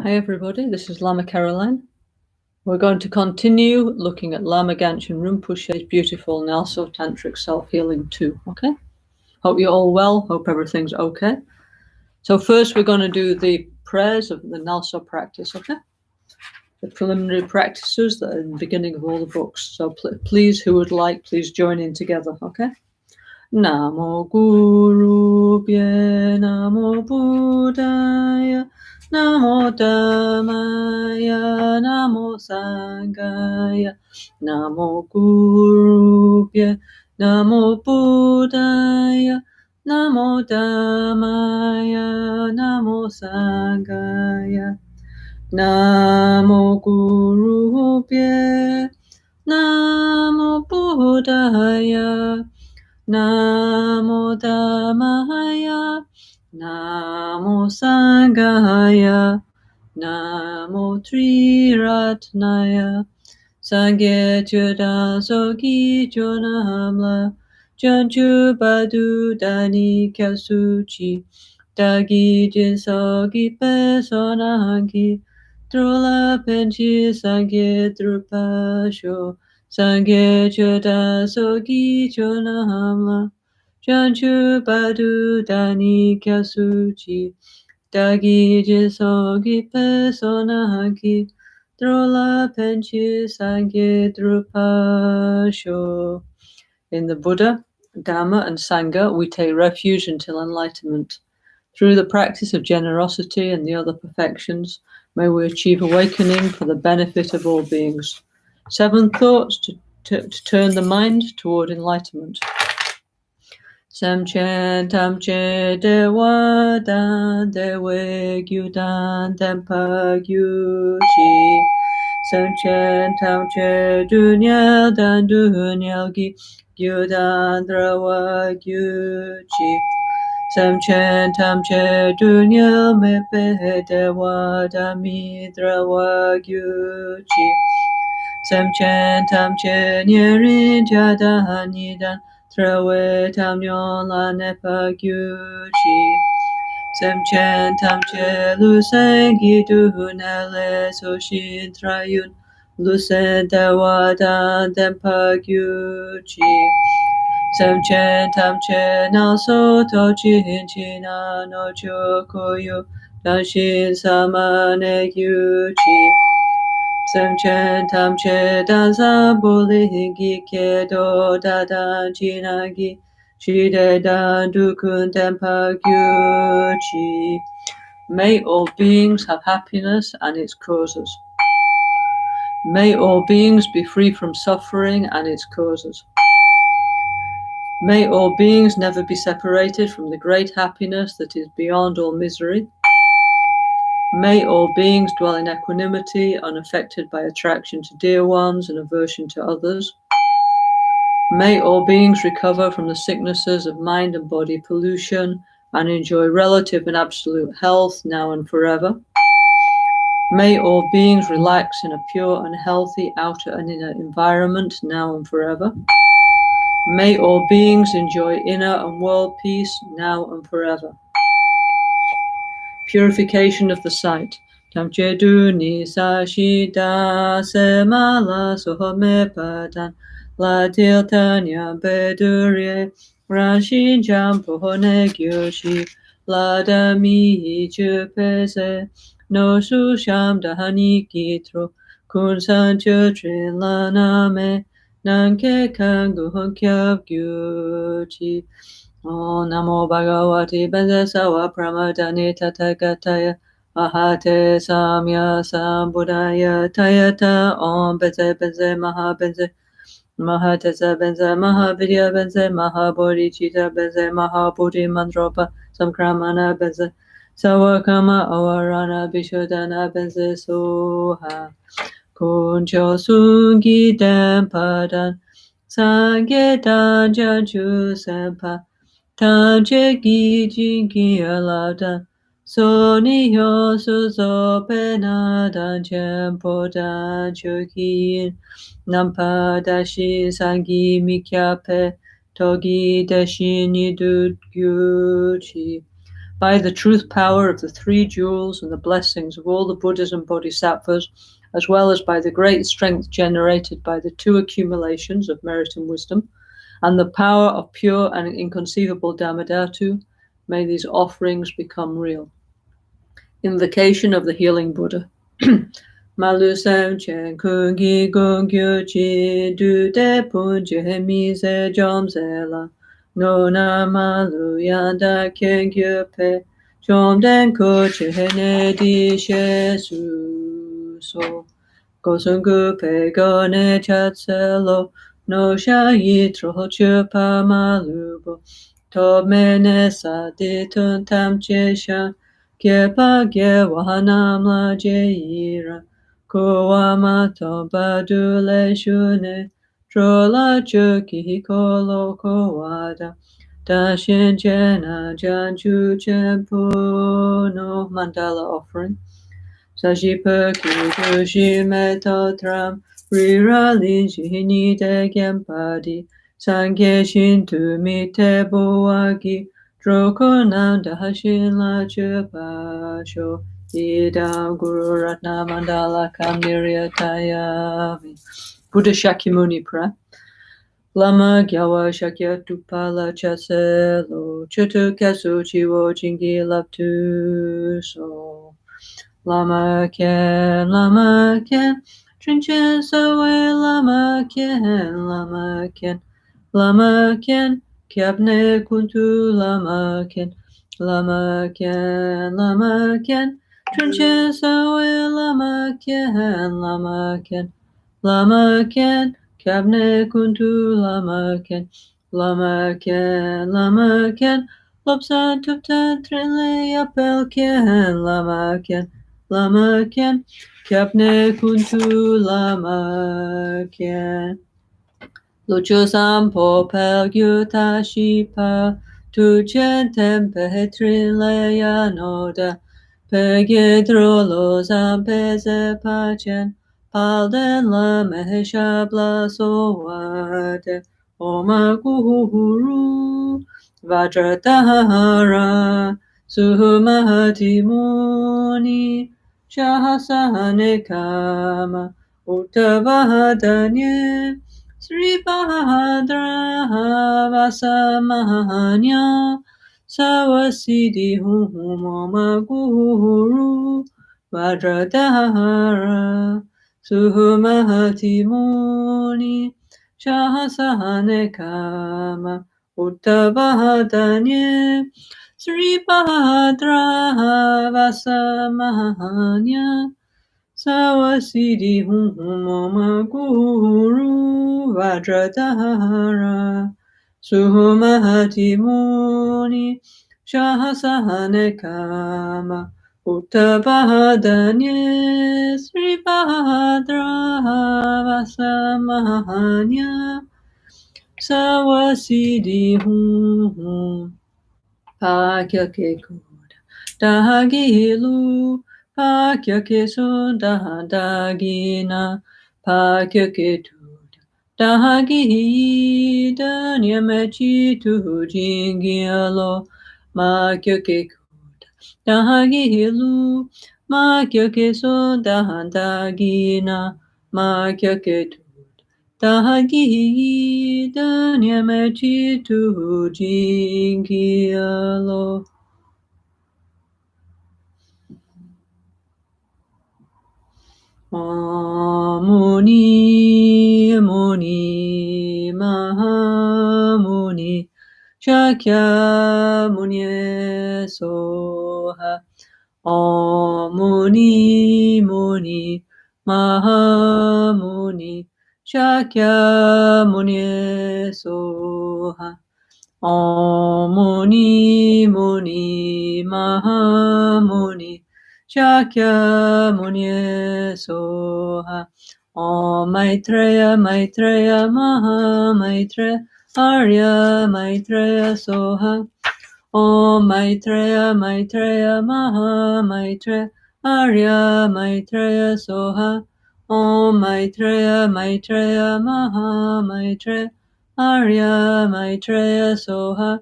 Hi everybody, this is Lama Caroline. We're going to continue looking at Lama Ganchen Rinpoche's beautiful NgalSo Tantric Self-Healing 2, okay? Hope you're all well, hope everything's okay. So first we're going to do the prayers of the NgalSo practice, okay? The preliminary practices that are in the beginning of all the books. So please, who would like, please join in together, okay? Namo Guru Pye, Namo Buddhaya, Namo Dhammaya, Namo Sanghaya, Namo Guru Pye, Namo Buddhaya, Namo Dhammaya, Namo Sanghaya, Namo Guru Pye, Namo Buddhaya, Namo Dhammaya, Namo Sanghaya, Namo Triratnaya, Sangye Chudan Sogi Chonamla, Chanchu Badu Dani Kyasuchi, Dagi Jinsogi Pesonangi, Drula Penchi Sangye Drupasho, Sangye Chudan Sogi Chonamla, Chanchu Badu Dani Kyasuchi, Dagi Jinsogi Pesonangi, Drola Penchi Sangye Drupasho. In the Buddha, Dhamma, and Sangha, we take refuge until enlightenment. Through the practice of generosity and the other perfections, may we achieve awakening for the benefit of all beings. 7 thoughts to turn the mind toward enlightenment. Samchen tamche dewa dan dewe gyudan dempa gyuchi. Samchen tamche dunyal dan dunyal gyudan drawa gyuchi. Samchen tamche dunyal mepe dewa dami drawa gyuchi. Samchen tamche nyerin jadan nidan Trawe tamnyon la nepa gyuchi. Semchen tamche lusen gitu nele soshin trayun. Lusen dewa dan dempa gyuchi. Semchen tamche nalso tochin china no chokoyo. Danshin samane gyuchi. Semchen tamche danza bulingi kedo dadan jinagi shide dan dukun tempa gyuchi. May all beings have happiness and its causes. May all beings be free from suffering and its causes. May all beings never be separated from the great happiness that is beyond all misery. May all beings dwell in equanimity, unaffected by attraction to dear ones and aversion to others. May all beings recover from the sicknesses of mind and body pollution and enjoy relative and absolute health now and forever. May all beings relax in a pure and healthy outer and inner environment now and forever. May all beings enjoy inner and world peace now and forever. Purification of the sight. Tamche duni sashida semala sohome padan la tiltanya bedurye ranshin jampohone gyoshi la dami chupese no susham dahani kitro kun sancho trin la name nanke kanguhon kyab gyochi. Om Namo Bhagavate Benze Sawa Pramadani Tathagataya Ahate Samya Sambuddhaya Tayata Om Benze Benze Maha Benze Mahatesa Benze Mahavidya Benze Mahabodhicitta Benze Mahabodhi Mandropa Samkramana Benze Sawakama Awarana Bishodana Benze Soha Kuncho Sungi Dempadan Sangetan Janchu Sempa Tanche Gijin Kialada Soni Yosu Zopena Dan Chempo Dan Chokin Nampa Dashi Sangi Mikyape Togi Dashi Nidut Gyuchi By the truth power of the three jewels and the blessings of all the Buddhas and Bodhisattvas, as well as by the great strength generated by the two accumulations of merit and wisdom, and the power of pure and inconceivable Dhammadhatu, may these offerings become real. Invocation of the Healing Buddha. Malu Sam Chen Kungi Gongyu Chi Du De Punje Mi Se Jom Se La No Na Malu Yanda Kengyu Pe Jom Den Ko Che Ne Di She Su So Gosungu Pe Go Ne Chat Se Lo No Sha Yi Tro Chu Pa Malu Bo To Me Ne Sa Di Tun Tam Che Sha Gepa Ge Wahanam La Je Ira Kuwamato Badule Shune Trola Chuki Kolo Kowada Dashin Jena Janju Chempu no Mandala offering. Sajiperki Dushi Metotram Rira Linji Nide Gempadi Sange Shintu Mite Boagi Droko Nanda Hashin La Chupasho Idam Guru Ratna Mandala Kamnirya Tayami. Buddha Shakyamuni pra. Lama Gyawa Shakya Tupala Chaselo Chutu Kasu Chiwo Jingi Laptu So Lama Ken, Trinchen Sawe Lama Ken, Kyabne Kuntu Lama Ken, Trinchen Sawe Lama Ken, Kyabne Kuntu Lama Ken, Lopsan Tuptan Trinle Apel Ken, Lama Ken, Kyabne Kuntu Lama Ken. Lucho Sampo Pel Yuta Shipa, Tuchen Tempe Trinle Yanoda, Pegedrolo Zampe Zepachen, Palden La Meheshabla Soade, Oma Guru, Vajratahara, Suhumahati Muni, Shahasane Kama, Uttavahadanye, Sri Bahadra Vasamahanya, Sawasidi Humoma Guru, Vajradhara, Suhumahati Muni, Shahasane Kama, Uttavahadanye, Sri Bahadra Vasamahanya, Sawasidi Humoma Guru, Vajradhara, Suhumahati Muni, Shahasane Kama, Uttavahadanye, Sri Bahadra Vasamahanya, Sawasidi Hum Pakya Ke Kuda Dahagilu Pakya Ke Sunda Dagina Pakya Ke Tuda Dahagi Danyamechi Tu Jingialo Makya Ke Kuda Dahagilu Makya Ke Sunda Dagina Makya Ke Tuda Tahagi Danyamechi Tu Jingialo. Muni Muni Mahamuni Shakya Munye Soha Muni Muni Mahamuni Shakya Munye Soha Muni Muni Mahamuni Shakya Munye Soha Maitreya Maitreya Maha Maitreya Arya Maitreya Soha Maitreya Maitreya Maha Maitreya Arya Maitreya Soha Maitreya Maitreya Maha Maitreya Arya Maitreya Soha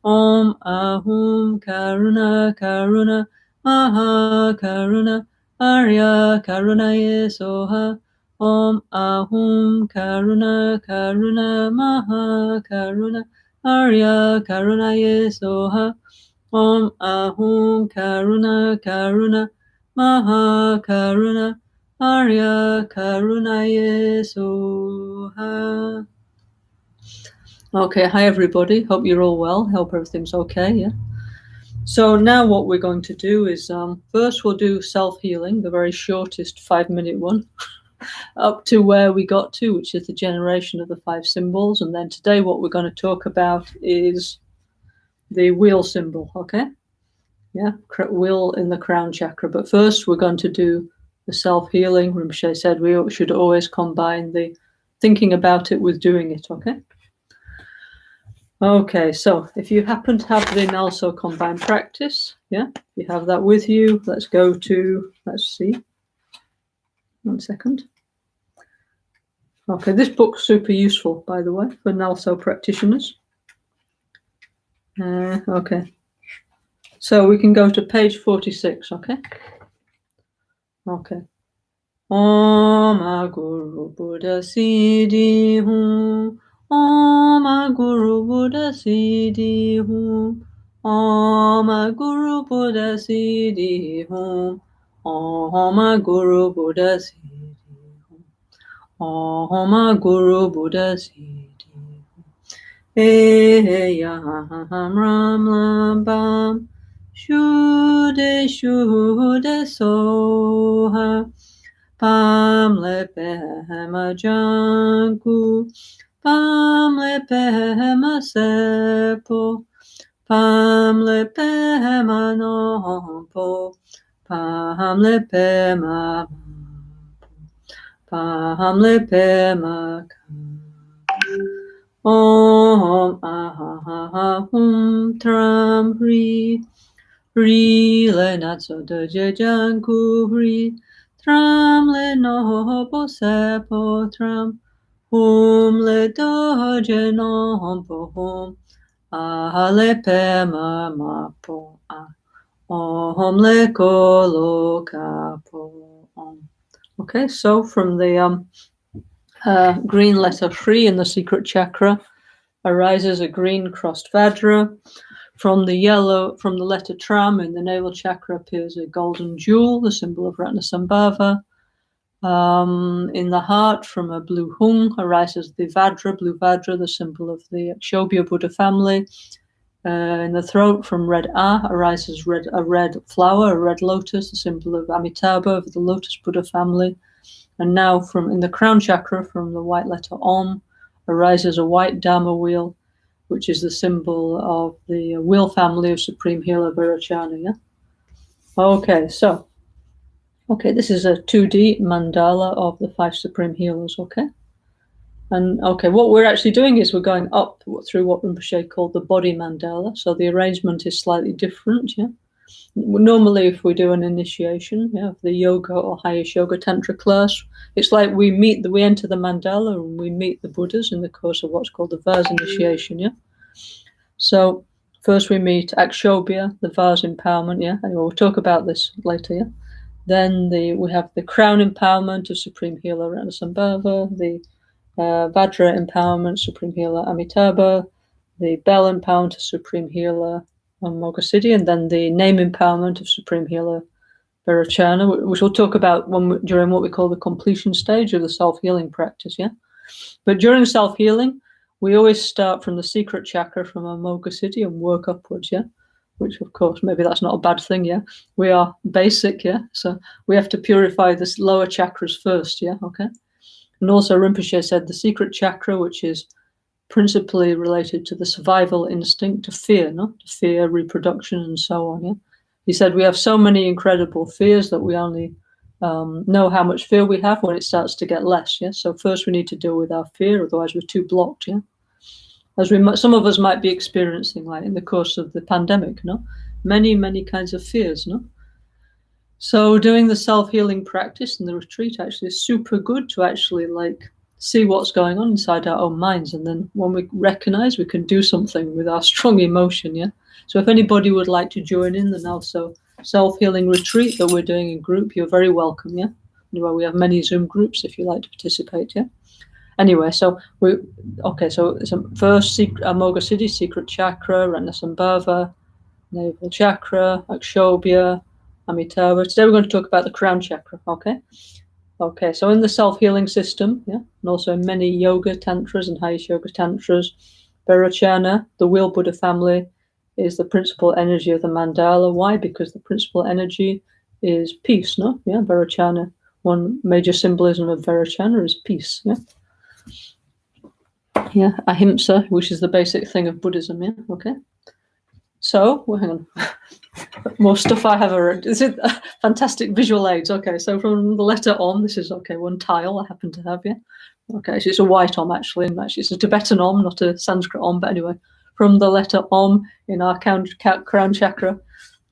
Om Ahum Karuna Karuna Maha Karuna Arya Karunaye Soha. Om Ahum Karuna Karuna Maha Karuna Arya Karunaye Soha. Om Ahum Karuna Karuna Maha Karuna Arya Karunaye Soha. Okay, hi everybody. Hope you're all well. Hope everything's okay, yeah? So now what we're going to do is first we'll do self-healing, the very shortest 5-minute one, up to where we got to, which is the generation of the 5 symbols. And then today what we're going to talk about is the wheel symbol, okay? Yeah, wheel in the crown chakra. But first we're going to do the self-healing. Rinpoche said we should always combine the thinking about it with doing it, okay? Okay, so if you happen to have the NgalSo combined practice, yeah, you have that with you. Let's go to, let's see, 1 second. Okay, this book's super useful, by the way, for NgalSo practitioners. Okay, so we can go to page 46, okay? Okay. Om Guru Buddha Siddhi Hum. Om Guru Buddha Siddhi Hum. Om Guru Buddha Siddhi Hum. Om Guru Buddha Siddhi Hum. Om Guru Buddha Siddhi Hum. Eyam Ram Lam Bam. Shude Shude Soha. Pam lepema janku, pam lepema sepo, pam lepema nompo, pam lepema pam lepema Om ahahum tram hri, hri le natso doje janku hri. Tram le no po sepo tram, hum le doje no po hum, ah le pe ma po ah, om le kolo ka po om. Okay, so from the green letter Hri in the secret chakra arises a green crossed Vajra. From the letter Tram in the navel chakra appears a golden jewel, the symbol of Ratnasambhava. In the heart, from a blue hung, arises the Vajra, blue Vajra, the symbol of the Akshobhya Buddha family. In the throat, from red A, arises a red flower, a red lotus, the symbol of Amitabha, of the Lotus Buddha family. And now, in the crown chakra, from the white letter Om, arises a white Dharma wheel, which is the symbol of the wheel family of Supreme Healer Virachana. Yeah? Okay, this is a 2D mandala of the 5 Supreme Healers, okay? And okay, what we're actually doing is we're going up through what Rinpoche called the body mandala. So the arrangement is slightly different, yeah? Normally, if we do an initiation, yeah, of the yoga or highest yoga tantra class, it's like we enter the mandala and we meet the Buddhas in the course of what's called the vase initiation, yeah? So first we meet Akshobhya, the vase empowerment, yeah? Anyway, we'll talk about this later, yeah? Then we have the crown empowerment of Supreme Healer Ratnasambhava, the Vajra empowerment, Supreme Healer Amitabha, the bell empowerment of Supreme Healer Mogasiddhi, and then the name empowerment of Supreme Healer Virachana, which we'll talk about during what we call the completion stage of the self-healing practice, yeah? But during self-healing, we always start from the secret chakra, from Mogasiddhi, and work upwards, yeah? Which, of course, maybe that's not a bad thing, yeah? We are basic, yeah? So we have to purify this lower chakras first, yeah? Okay? And also Rinpoche said the secret chakra, which is principally related to the survival instinct, to fear, no? To fear, reproduction, and so on, yeah? He said we have so many incredible fears that we only know how much fear we have when it starts to get less, yeah? So first we need to deal with our fear, otherwise we're too blocked, yeah? As some of us might be experiencing, like in the course of the pandemic, no? Many kinds of fears, no? So doing the self-healing practice in the retreat actually is super good to actually like see what's going on inside our own minds, and then when we recognize, we can do something with our strong emotion. Yeah. So if anybody would like to join in the NgalSo Self-Healing retreat that we're doing in group, you're very welcome. Yeah. Anyway, we have many Zoom groups if you like to participate. Yeah. Anyway, so it's a first Amoga Siddhi, secret chakra, Ranasambhava, navel chakra, Akshobhya, Amitabha. Today we're going to talk about the crown chakra. Okay, so in the self-healing system, yeah, and also in many yoga tantras and highest yoga tantras, Vairocana, the wheel Buddha family, is the principal energy of the mandala. Why? Because the principal energy is peace, no? Yeah, Vairocana. One major symbolism of Vairocana is peace, yeah? Yeah, ahimsa, which is the basic thing of Buddhism, yeah? Okay. So, well, hang on. More stuff I have already. Is it fantastic visual aids? Okay, so from the letter Om, this is one tile I happen to have, yeah. Okay, so it's a white Om actually, and actually it's a Tibetan Om, not a Sanskrit Om, but anyway, from the letter Om in our crown chakra,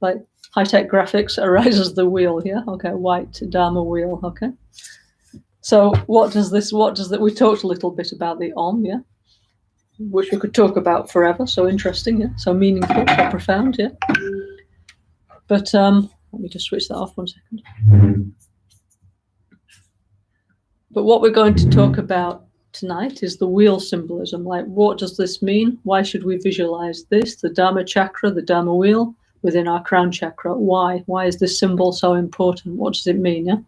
like high-tech graphics, arises the wheel, yeah. Okay, white Dharma wheel. Okay. So what does that? We talked a little bit about the Om, yeah, which we could talk about forever. So interesting, yeah. So meaningful, so profound, yeah. But let me just switch that off 1 second. But what we're going to talk about tonight is the wheel symbolism. Like, what does this mean? Why should we visualize this? The Dharma chakra, the Dharma wheel within our crown chakra. Why? Why is this symbol so important? What does it mean? Yeah.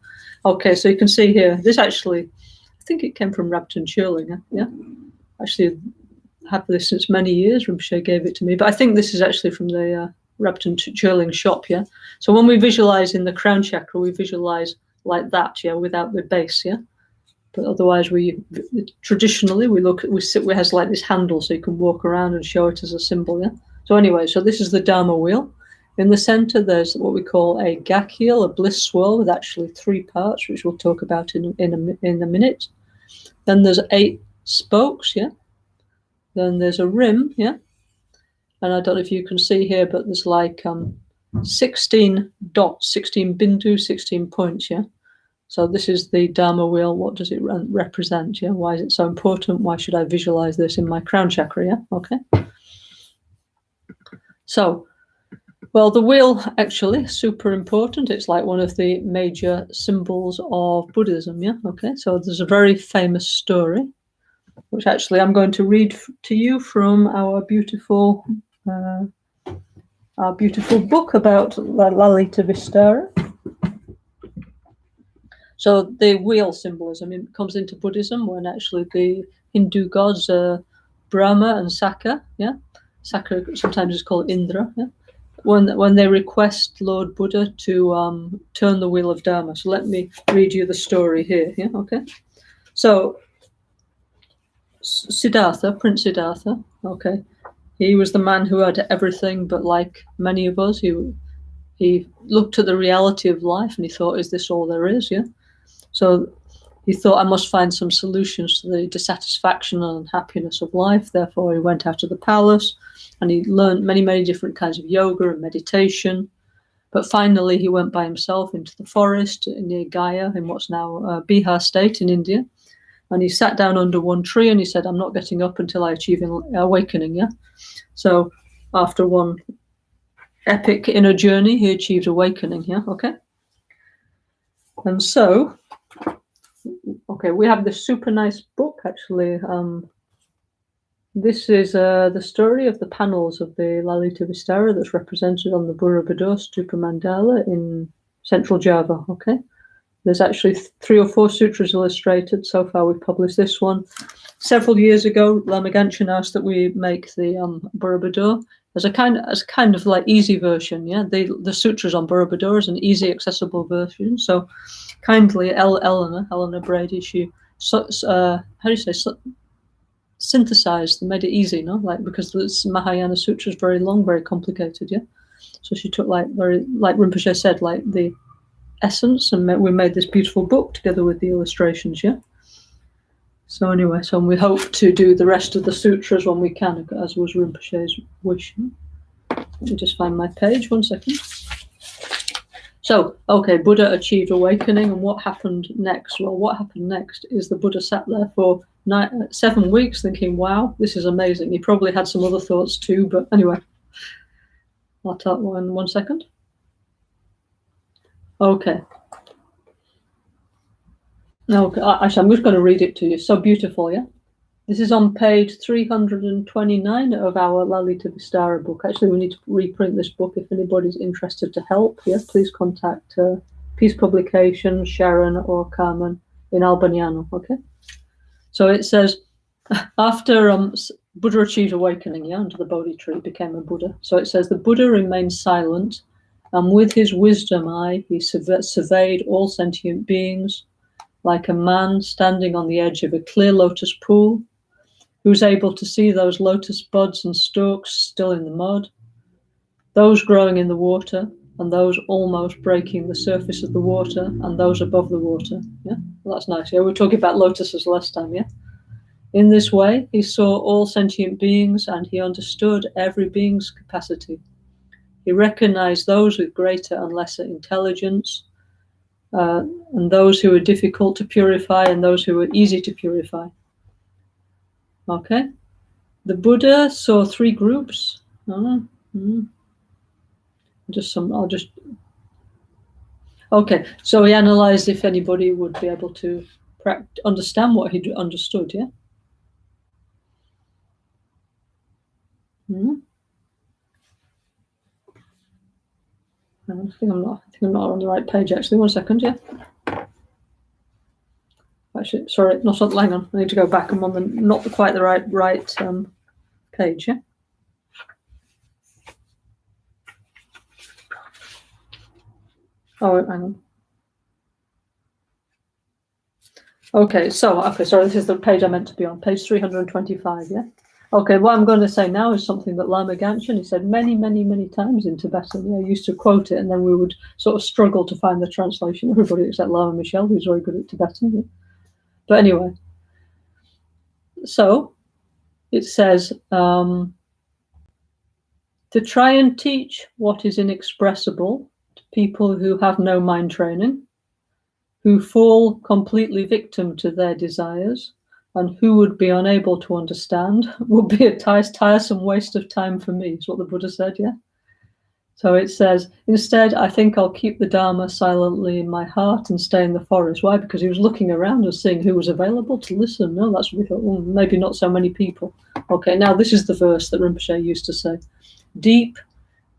Okay, so you can see here. This actually, I think it came from Rabton Churling. Yeah. Actually, I have this since many years. Rinpoche gave it to me, but I think this is actually from the Rabton Churling shop. Yeah. So when we visualize in the crown chakra, we visualize like that. Yeah, without the base. Yeah. But otherwise, we traditionally we has like this handle, so you can walk around and show it as a symbol. Yeah. So anyway, so this is the Dharma wheel. In the center, there's what we call a gakhil, a bliss swirl, with actually 3 parts, which we'll talk about in a minute. Then there's 8 spokes. Yeah. Then there's a rim. Yeah. And I don't know if you can see here, but there's like 16 dots, 16 bindu, 16 points. Yeah. So this is the Dharma wheel. What does it represent? Yeah, why is it so important? Why should I visualize this in my crown chakra? Yeah, okay. So, well, the wheel actually super important. It's like one of the major symbols of Buddhism. Yeah, okay. So there's a very famous story, which actually I'm going to read to you from our beautiful book about Lalita Vistara. So the wheel symbolism comes into Buddhism when actually the Hindu gods Brahma and Sakka, yeah, Sakka sometimes is called Indra, yeah, when they request Lord Buddha to turn the wheel of Dharma. So let me read you the story here, yeah, okay. So Siddhartha, Prince Siddhartha, okay, he was the man who had everything, but like many of us, he looked at the reality of life and he thought, is this all there is, yeah? So he thought, I must find some solutions to the dissatisfaction and unhappiness of life. Therefore, he went out of the palace and he learned many, many different kinds of yoga and meditation. But finally, he went by himself into the forest near Gaya in what's now Bihar state in India. And he sat down under one tree and he said, I'm not getting up until I achieve awakening. Yeah. So after one epic inner journey, he achieved awakening. Yeah. Okay. And so, okay, we have this super nice book, actually. This is the story of the panels of the Lalita Vistara that's represented on the Borobudur Stupa Mandala in central Java, okay? There's actually 3 or 4 sutras illustrated. So far, we've published this one. Several years ago, Lama Caroline asked that we make the Borobudur as a kind of like easy version, yeah? The sutras on Borobudur is an easy, accessible version. So kindly, Eleanor Brady, she, how do you say, synthesized, made it easy, no? Like, because this Mahayana Sutra is very long, very complicated, yeah? So she took like Rinpoche said, like the essence, and we made this beautiful book together with the illustrations, yeah? So anyway, so we hope to do the rest of the sutras when we can, as was Rinpoche's wish. Let me just find my page, 1 second. So, okay, Buddha achieved awakening, and what happened next? Well, what happened next is the Buddha sat there for 7 weeks thinking, wow, this is amazing. He probably had some other thoughts too, but anyway, I'll talk one second. Okay. Okay, actually, I'm just going to read it to you. So beautiful, yeah? This is on page 329 of our Lalita Vistara book. Actually, we need to reprint this book. If anybody's interested to help, yeah, please contact Peace Publications, Sharon or Carmen in Albaniano, okay? So it says, after Buddha achieved awakening, yeah, under the Bodhi tree, became a Buddha. So it says, the Buddha remained silent, and with his wisdom eye, he surveyed all sentient beings, like a man standing on the edge of a clear lotus pool, who's able to see those lotus buds and stalks still in the mud, those growing in the water, and those almost breaking the surface of the water, and those above the water. Yeah, well, that's nice. Yeah, we were talking about lotuses last time, yeah? In this way, he saw all sentient beings, and he understood every being's capacity. He recognized those with greater and lesser intelligence, and those who were difficult to purify and those who were easy to purify. Okay, the Buddha saw 3 groups. Okay, so he analyzed if anybody would be able to understand what he understood, yeah? I think I'm not on the right page, actually. 1 second, yeah? Actually, sorry, not on, hang on. I need to go back. I'm on the not quite the right page, yeah? Oh, hang on. Okay, sorry, this is the page I meant to be on, page 325, yeah? Okay, what I'm going to say now is something that Lama Ganchen, he said many, many, many times in Tibetan. Yeah, he used to quote it, and then we would sort of struggle to find the translation. Everybody except Lama Michelle, who's very good at Tibetan. Yeah? But anyway, so it says, to try and teach what is inexpressible to people who have no mind training, who fall completely victim to their desires, and who would be unable to understand, would be a tiresome waste of time for me, is what the Buddha said, yeah? So it says, instead, I think I'll keep the Dharma silently in my heart and stay in the forest. Why? Because he was looking around and seeing who was available to listen. No, that's what we thought, well, maybe not so many people. Okay, now this is the verse that Rinpoche used to say. Deep,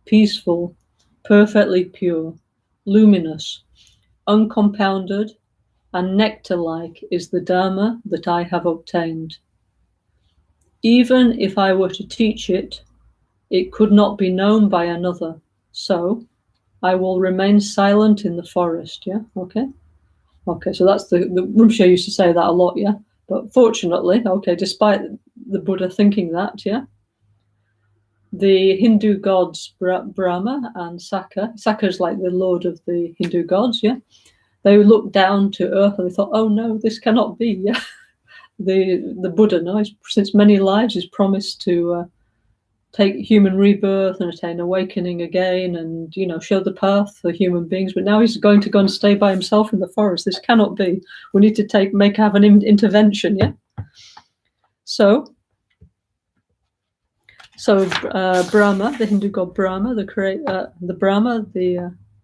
peaceful, perfectly pure, luminous, uncompounded, and nectar-like is the Dharma that I have obtained. Even if I were to teach it, it could not be known by another. So I will remain silent in the forest, yeah? Okay, so that's the Rinpoche used to say that a lot, yeah? But fortunately, okay, despite the Buddha thinking that, yeah, the Hindu gods Brahma and Sakka is like the lord of the Hindu gods, yeah? They looked down to earth and they thought, oh no, this cannot be, yeah? The Buddha, no, since many lives, is promised to take human rebirth and attain awakening again and, show the path for human beings. But now he's going to go and stay by himself in the forest. This cannot be. We need to have an intervention, yeah? So Brahma, the Hindu god Brahma, the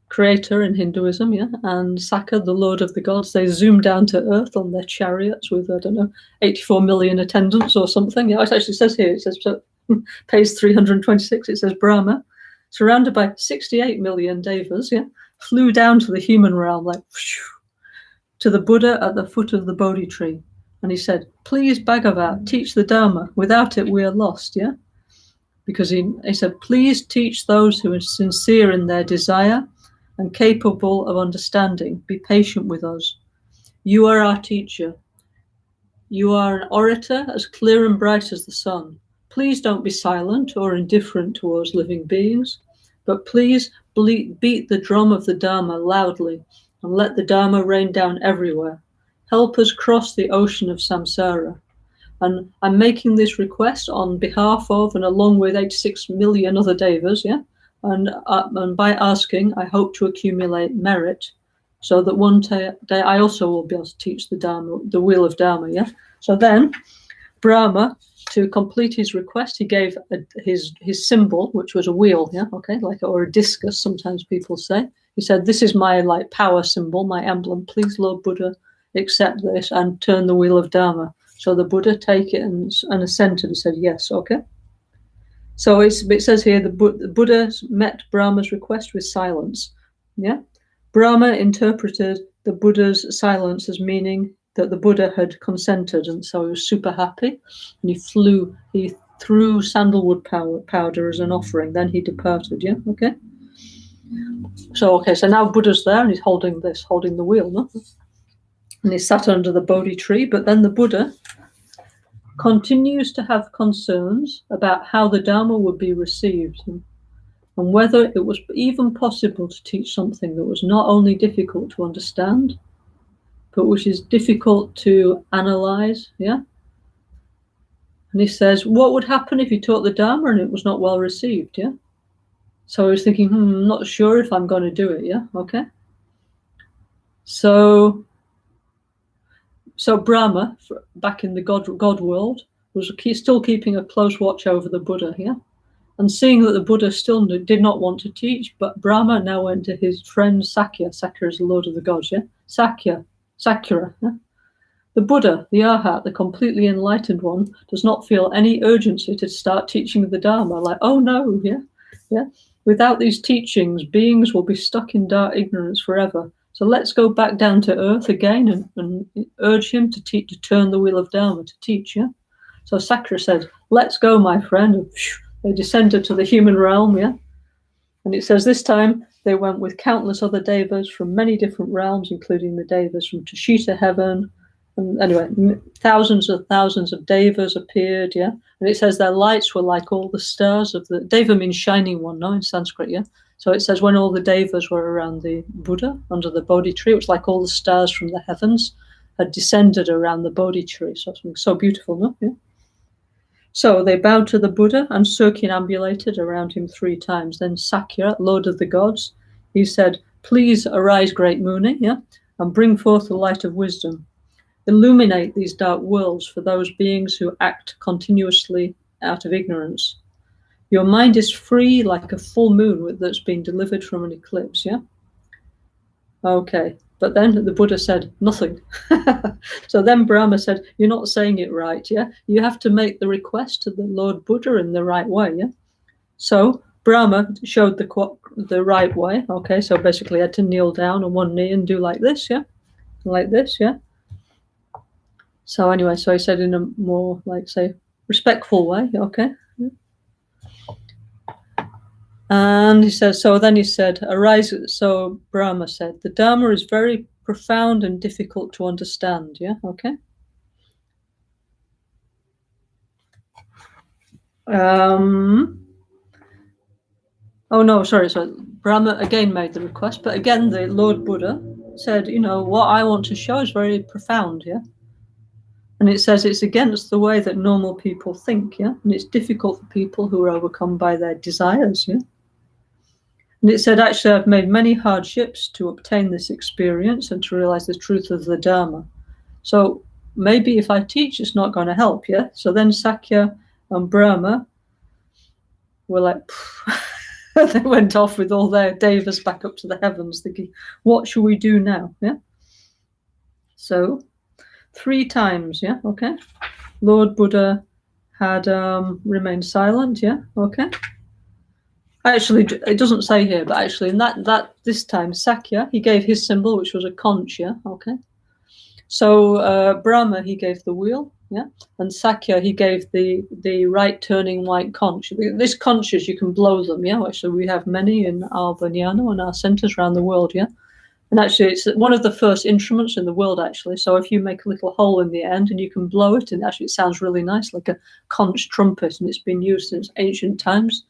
creator in Hinduism, yeah, and Sakka, the lord of the gods, they zoom down to earth on their chariots with, 84 million attendants or something. Yeah, it actually says here, page 326, it says Brahma, surrounded by 68 million devas, yeah, flew down to the human realm, like, to the Buddha at the foot of the Bodhi tree. And he said, please, Bhagavat, teach the Dharma. Without it, we are lost, yeah? Because he said, please teach those who are sincere in their desire and capable of understanding. Be patient with us. You are our teacher. You are an orator as clear and bright as the sun. Please don't be silent or indifferent towards living beings, but please beat the drum of the Dharma loudly and let the Dharma rain down everywhere. Help us cross the ocean of samsara. And I'm making this request on behalf of and along with 86 million other devas, yeah? and by asking, I hope to accumulate merit, so that one day I also will be able to teach the Dharma, the wheel of Dharma. Yeah. So then, Brahma, to complete his request, he gave his symbol, which was a wheel. Yeah. Okay. Or a discus. Sometimes people say. He said, "This is my power symbol, my emblem. Please, Lord Buddha, accept this and turn the wheel of Dharma." So the Buddha take it and assented and said, "Yes, okay." So it says here, the Buddha met Brahma's request with silence. Yeah, Brahma interpreted the Buddha's silence as meaning that the Buddha had consented, and so he was super happy, and he threw sandalwood powder as an offering. Then he departed. Yeah, okay. So now Buddha's there, and he's holding the wheel, no? And he sat under the Bodhi tree. But then the Buddha continues to have concerns about how the Dharma would be received, and whether it was even possible to teach something that was not only difficult to understand, but which is difficult to analyze. Yeah. And he says, what would happen if you taught the Dharma and it was not well received? Yeah. So I was thinking, I'm not sure if I'm going to do it. Yeah. Okay. So Brahma, back in the God world, was still keeping a close watch over the Buddha here. And seeing that the Buddha still did not want to teach, but Brahma now went to his friend Sakya. Sakya is the Lord of the Gods, yeah? Sakyara. Yeah? The Buddha, the Arhat, the completely enlightened one, does not feel any urgency to start teaching the Dharma. Oh no, yeah? Without these teachings, beings will be stuck in dark ignorance forever. So let's go back down to earth again and urge him to turn the wheel of Dharma, to teach, yeah? So Sakya said, let's go, my friend. And they descended to the human realm, yeah? And it says this time they went with countless other devas from many different realms, including the devas from Tushita heaven. And anyway, thousands of devas appeared, yeah? And it says their lights were like all the stars of the... Deva means shining one, no, in Sanskrit, yeah? So it says when all the devas were around the Buddha, under the Bodhi tree, it was like all the stars from the heavens had descended around the Bodhi tree. So something so beautiful, no? Yeah? So they bowed to the Buddha and circumambulated around him 3 times. Then Sakya, Lord of the Gods, he said, please arise, great Muni, yeah, and bring forth the light of wisdom. Illuminate these dark worlds for those beings who act continuously out of ignorance. Your mind is free like a full moon that's been delivered from an eclipse, yeah? Okay. But then the Buddha said nothing. So then Brahma said, you're not saying it right, yeah? You have to make the request to the Lord Buddha in the right way, yeah? So Brahma showed the right way, okay? So basically I had to kneel down on one knee and do like this, yeah? Like this, yeah? So anyway, so he said in a more, respectful way, okay? And he says, so then he said, arise. So Brahma said, the Dharma is very profound and difficult to understand. Yeah, okay. Oh no, sorry. So Brahma again made the request, but again the Lord Buddha said, what I want to show is very profound. Yeah. And it says it's against the way that normal people think. Yeah. And it's difficult for people who are overcome by their desires. Yeah. And it said, actually, I've made many hardships to obtain this experience and to realize the truth of the Dharma. So maybe if I teach, it's not going to help, yeah? So then Sakya and Brahma were like, they went off with all their devas back up to the heavens, thinking, what shall we do now, yeah? So 3 times, yeah, okay? Lord Buddha had remained silent, yeah, okay? Actually, it doesn't say here, but actually in this time, Sakya, he gave his symbol, which was a conch, yeah, okay? So Brahma, he gave the wheel, yeah? And Sakya, he gave the right turning white conch. These conches, you can blow them, yeah? Actually, we have many in our Vajnana and our centers around the world, yeah? And actually, it's one of the first instruments in the world, actually. So if you make a little hole in the end and you can blow it, and actually it sounds really nice, like a conch trumpet, and it's been used since ancient times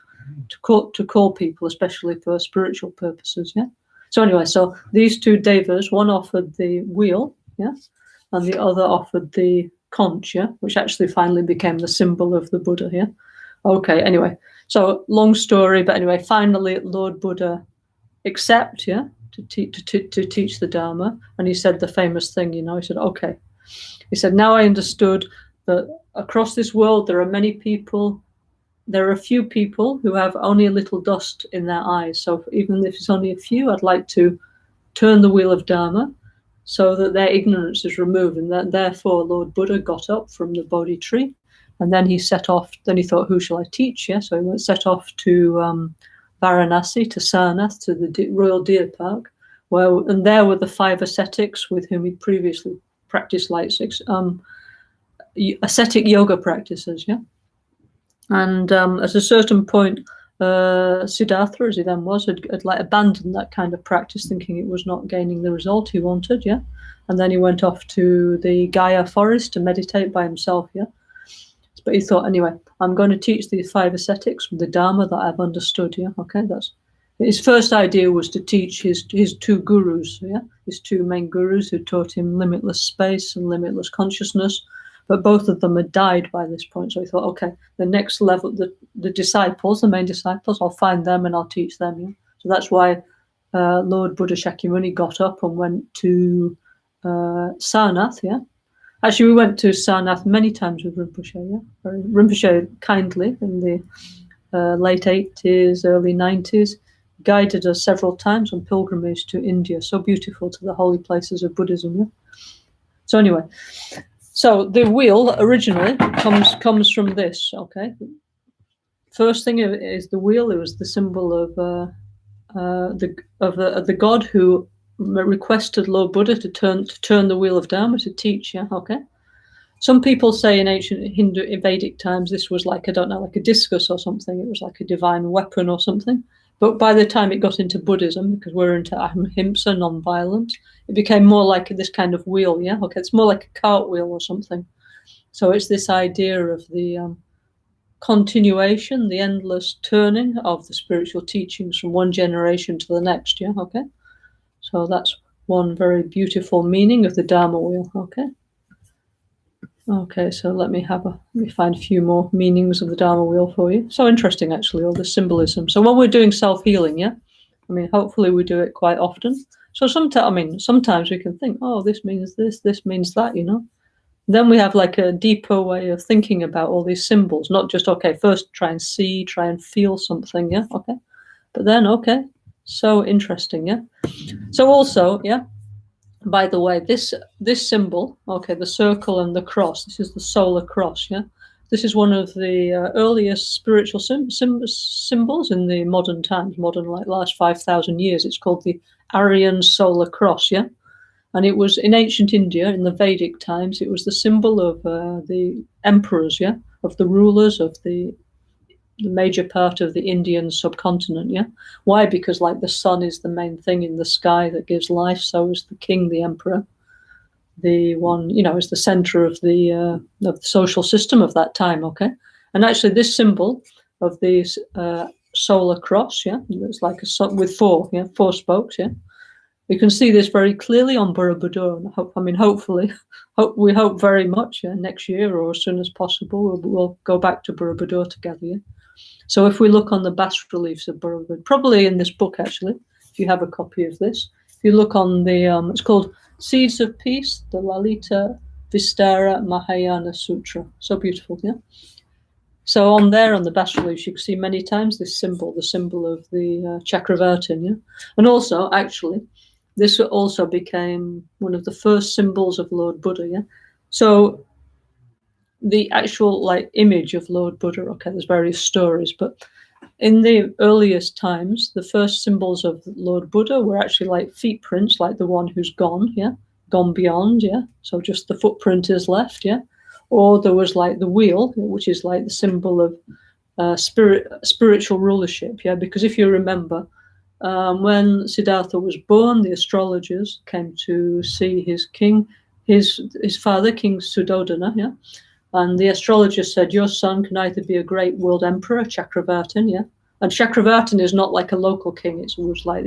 to call people, especially for spiritual purposes, yeah? So anyway, so these 2 devas, one offered the wheel, yeah? And the other offered the conch, yeah? Which actually finally became the symbol of the Buddha, yeah? Okay, anyway. So long story, but anyway, finally Lord Buddha accept, to teach the Dharma. And he said the famous thing, he said, okay. He said, now I understood that across this world there are many people, there are a few people who have only a little dust in their eyes. So even if it's only a few, I'd like to turn the wheel of Dharma so that their ignorance is removed. And that therefore Lord Buddha got up from the Bodhi tree, and then he set off. Then he thought, who shall I teach? So he set off to Varanasi, to Sarnath, to the Royal Deer Park, and there were the 5 ascetics with whom he previously practiced like 6 ascetic yoga practices. And at a certain point, Siddhartha, as he then was, had like abandoned that kind of practice, thinking it was not gaining the result he wanted. And then he went off to the Gaia forest to meditate by himself. But he thought, anyway, I'm going to teach these 5 ascetics the Dharma that I've understood. Okay, that's his first idea, was to teach his 2 gurus. His 2 main gurus who taught him limitless space and limitless consciousness. But both of them had died by this point. So he thought, okay, the next level, the disciples, the main disciples, I'll find them and I'll teach them. So that's why Lord Buddha Shakyamuni got up and went to Sarnath. Actually, we went to Sarnath many times with Rinpoche. Rinpoche kindly in the late 80s, early 90s, guided us several times on pilgrimage to India. So beautiful, to the holy places of Buddhism. So anyway, so the wheel originally comes from this. Okay, first thing is the wheel. It was the symbol of the god who requested Lord Buddha to turn the wheel of Dharma, to teach. Okay. Some people say in ancient Hindu Vedic times this was like, I don't know, like a discus or something. It was like a divine weapon or something. But by the time it got into Buddhism, because we're into ahimsa, non-violence, it became more like this kind of wheel. Okay, it's more like a cartwheel or something. So it's this idea of the continuation, the endless turning of the spiritual teachings from one generation to the next. Okay, so that's one very beautiful meaning of the Dharma wheel. Okay, so let me find a few more meanings of the Dharma wheel for you. So interesting, actually, all the symbolism. So when we're doing self-healing, hopefully we do it quite often. So sometimes we can think, oh, this means this means that, Then we have like a deeper way of thinking about all these symbols, not just, okay, first try and feel something, okay. But then, okay, so interesting, So also, by the way, this symbol, okay, the circle and the cross, this is the solar cross, This is one of the earliest spiritual symbols in the modern times, like last 5,000 years. It's called the Aryan solar cross, And it was in ancient India, in the Vedic times, it was the symbol of the emperors, of the rulers of the major part of the Indian subcontinent, Why? Because like the sun is the main thing in the sky that gives life, so is the king, the emperor, the one, is the center of the social system of that time, okay? And actually this symbol of the solar cross, it's like with 4 spokes, You can see this very clearly on Borobudur. Hopefully, we hope very much next year or as soon as possible, we'll go back to Borobudur together, So if we look on the bas-reliefs of Borobudur, probably in this book, actually, if you have a copy of this, if you look on the, it's called Seeds of Peace, the Lalita Vistara Mahayana Sutra. So beautiful, So on there, on the bas-reliefs, you can see many times this symbol, the symbol of the Chakravartin, And also, actually, this also became one of the first symbols of Lord Buddha, So the actual image of Lord Buddha, okay, there's various stories, but in the earliest times, the first symbols of Lord Buddha were actually like feet prints, like the one who's gone, gone beyond, so just the footprint is left, or there was like the wheel, which is like the symbol of spiritual rulership, because if you remember, when Siddhartha was born, the astrologers came to see his king, his father, King Suddhodana, and the astrologer said, your son can either be a great world emperor, Chakravartin, and Chakravartin is not like a local king, it's almost like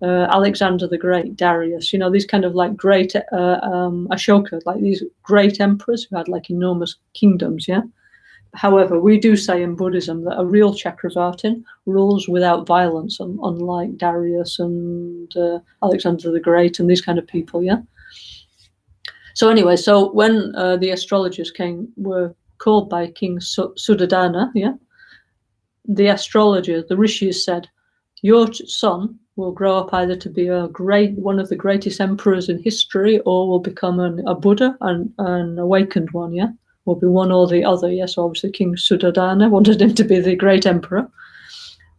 Alexander the Great, Darius, these kind of like great Ashoka, like these great emperors who had like enormous kingdoms, However, we do say in Buddhism that a real Chakravartin rules without violence, unlike Darius and Alexander the Great and these kind of people, yeah? So anyway, so when the astrologers were called by King Suddhodana, yeah, the astrologer, the rishis said, your son will grow up either to be one of the greatest emperors in history, or will become a Buddha and an awakened one, yeah? Will be one or the other, yes. So obviously King Suddhodana wanted him to be the great emperor,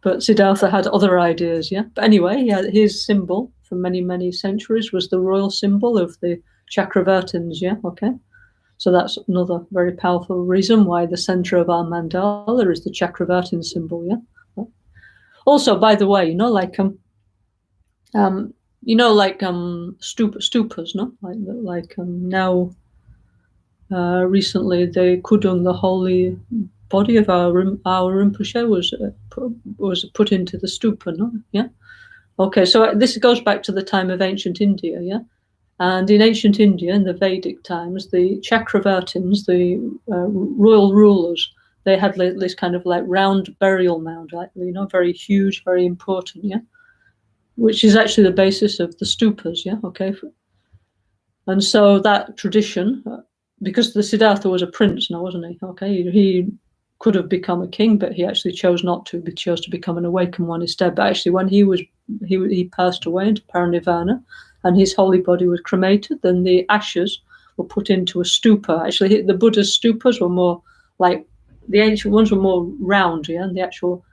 but Siddhartha had other ideas, yeah? But anyway, yeah, his symbol for many, many centuries was the royal symbol of the Chakravartins, yeah, okay? So that's another very powerful reason why the center of our mandala is the Chakravartin symbol, yeah? Also, by the way, like stupas, no? Now, recently, the Kudung, the holy body of our Rinpoche, was put into the stupa, no? Yeah. Okay, so this goes back to the time of ancient India, yeah. And in ancient India, in the Vedic times, the Chakravartins, the royal rulers, they had this kind of like round burial mound, like, very huge, very important, yeah, which is actually the basis of the stupas, yeah, okay. And so that tradition, because the Siddhartha was a prince now, wasn't he? Okay, he could have become a king, but he actually chose not to. He chose to become an awakened one instead. But actually, when he passed away into paranirvana, and his holy body was cremated, then the ashes were put into a stupa. Actually, the Buddha's stupas were more like the ancient ones were more round, yeah, and the actual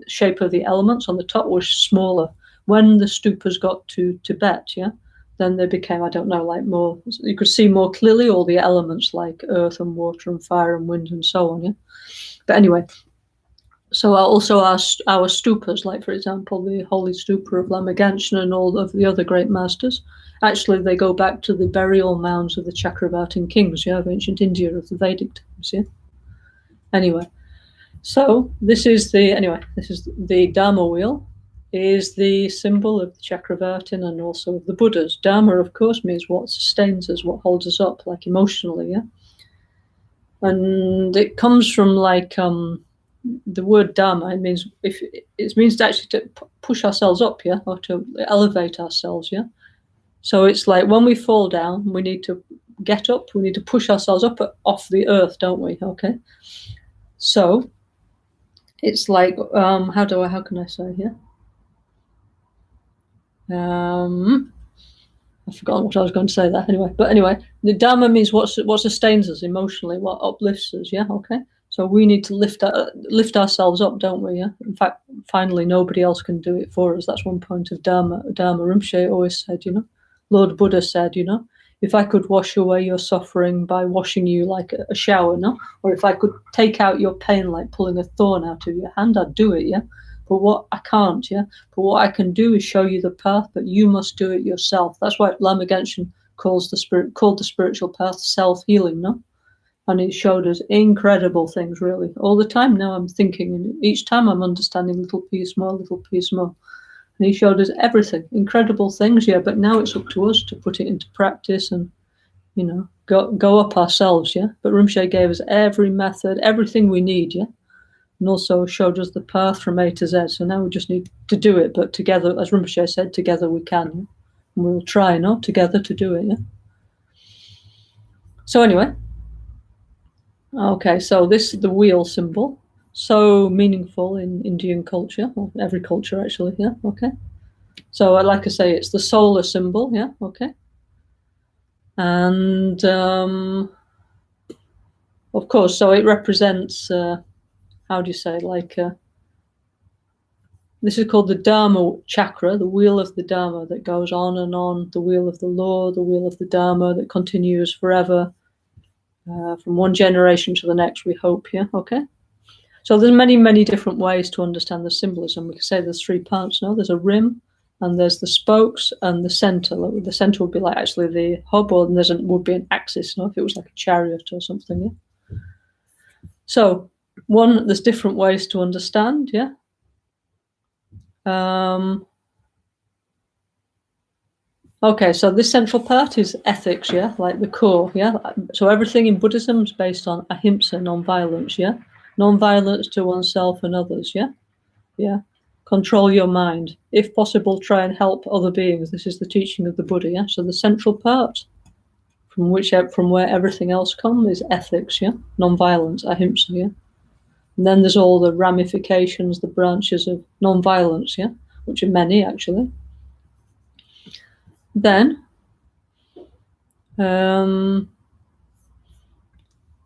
shape of the elements on the top was smaller. When the stupas got to Tibet, yeah, then they became, I don't know, like more, you could see more clearly all the elements like earth and water and fire and wind and so on, yeah. But anyway, so also our stupas, like for example, the holy stupa of Lama Caroline and all of the other great masters, actually they go back to the burial mounds of the Chakravartin kings, yeah, of ancient India, of the Vedic times, yeah. Anyway, so this is the Dharma wheel, is the symbol of the Chakravartin and also of the Buddhas. Dharma, of course, means what sustains us, what holds us up, like emotionally, yeah. And it comes from like the word Dharma. It means to actually to push ourselves up, yeah, or to elevate ourselves, yeah. So it's like when we fall down, we need to get up. We need to push ourselves up off the earth, don't we? Okay. So it's like how can I say here? I've forgotten what I was going to say there. Anyway, the Dharma means what sustains us emotionally, what uplifts us. Yeah, okay. So we need to lift ourselves up, don't we? Yeah. In fact, finally, nobody else can do it for us. That's one point of Dharma. Rinpoche always said, Lord Buddha said, if I could wash away your suffering by washing you like a shower, no? Or if I could take out your pain like pulling a thorn out of your hand, I'd do it, yeah? But what I can't, yeah? But what I can do is show you the path, but you must do it yourself. That's why Lama Caroline called the spiritual path self-healing, no? And he showed us incredible things, really. All the time now I'm thinking, and each time I'm understanding little piece more. And he showed us everything, incredible things, yeah, but now it's up to us to put it into practice and, go up ourselves, yeah. But Rinpoche gave us every method, everything we need, yeah, and also showed us the path from A to Z. So now we just need to do it, but together, as Rinpoche said, together we can, yeah? And we'll try, together to do it, yeah. So anyway, okay, so this is the wheel symbol, so meaningful in Indian culture, or every culture actually, yeah, okay. So like I say, it's the solar symbol, yeah, okay. And of course, so it represents, how do you say, like, this is called the Dharma chakra, the wheel of the Dharma that goes on and on, the wheel of the law, the wheel of the Dharma that continues forever, from one generation to the next, we hope, yeah, okay. So there's many, many different ways to understand the symbolism. We can say there's three parts, no? There's a rim, and there's the spokes, and the center. The center would be like actually the hub, or would be an axis, if it was like a chariot or something, yeah? So there's different ways to understand, yeah? Okay, so this central part is ethics, yeah, like the core, yeah. So everything in Buddhism is based on ahimsa, non-violence, yeah, non-violence to oneself and others, yeah, yeah. Control your mind, if possible. Try and help other beings. This is the teaching of the Buddha, yeah. So the central part, from where everything else comes, is ethics, yeah, non-violence, ahimsa, yeah. And then there's all the ramifications, the branches of non-violence, yeah, which are many actually. Then.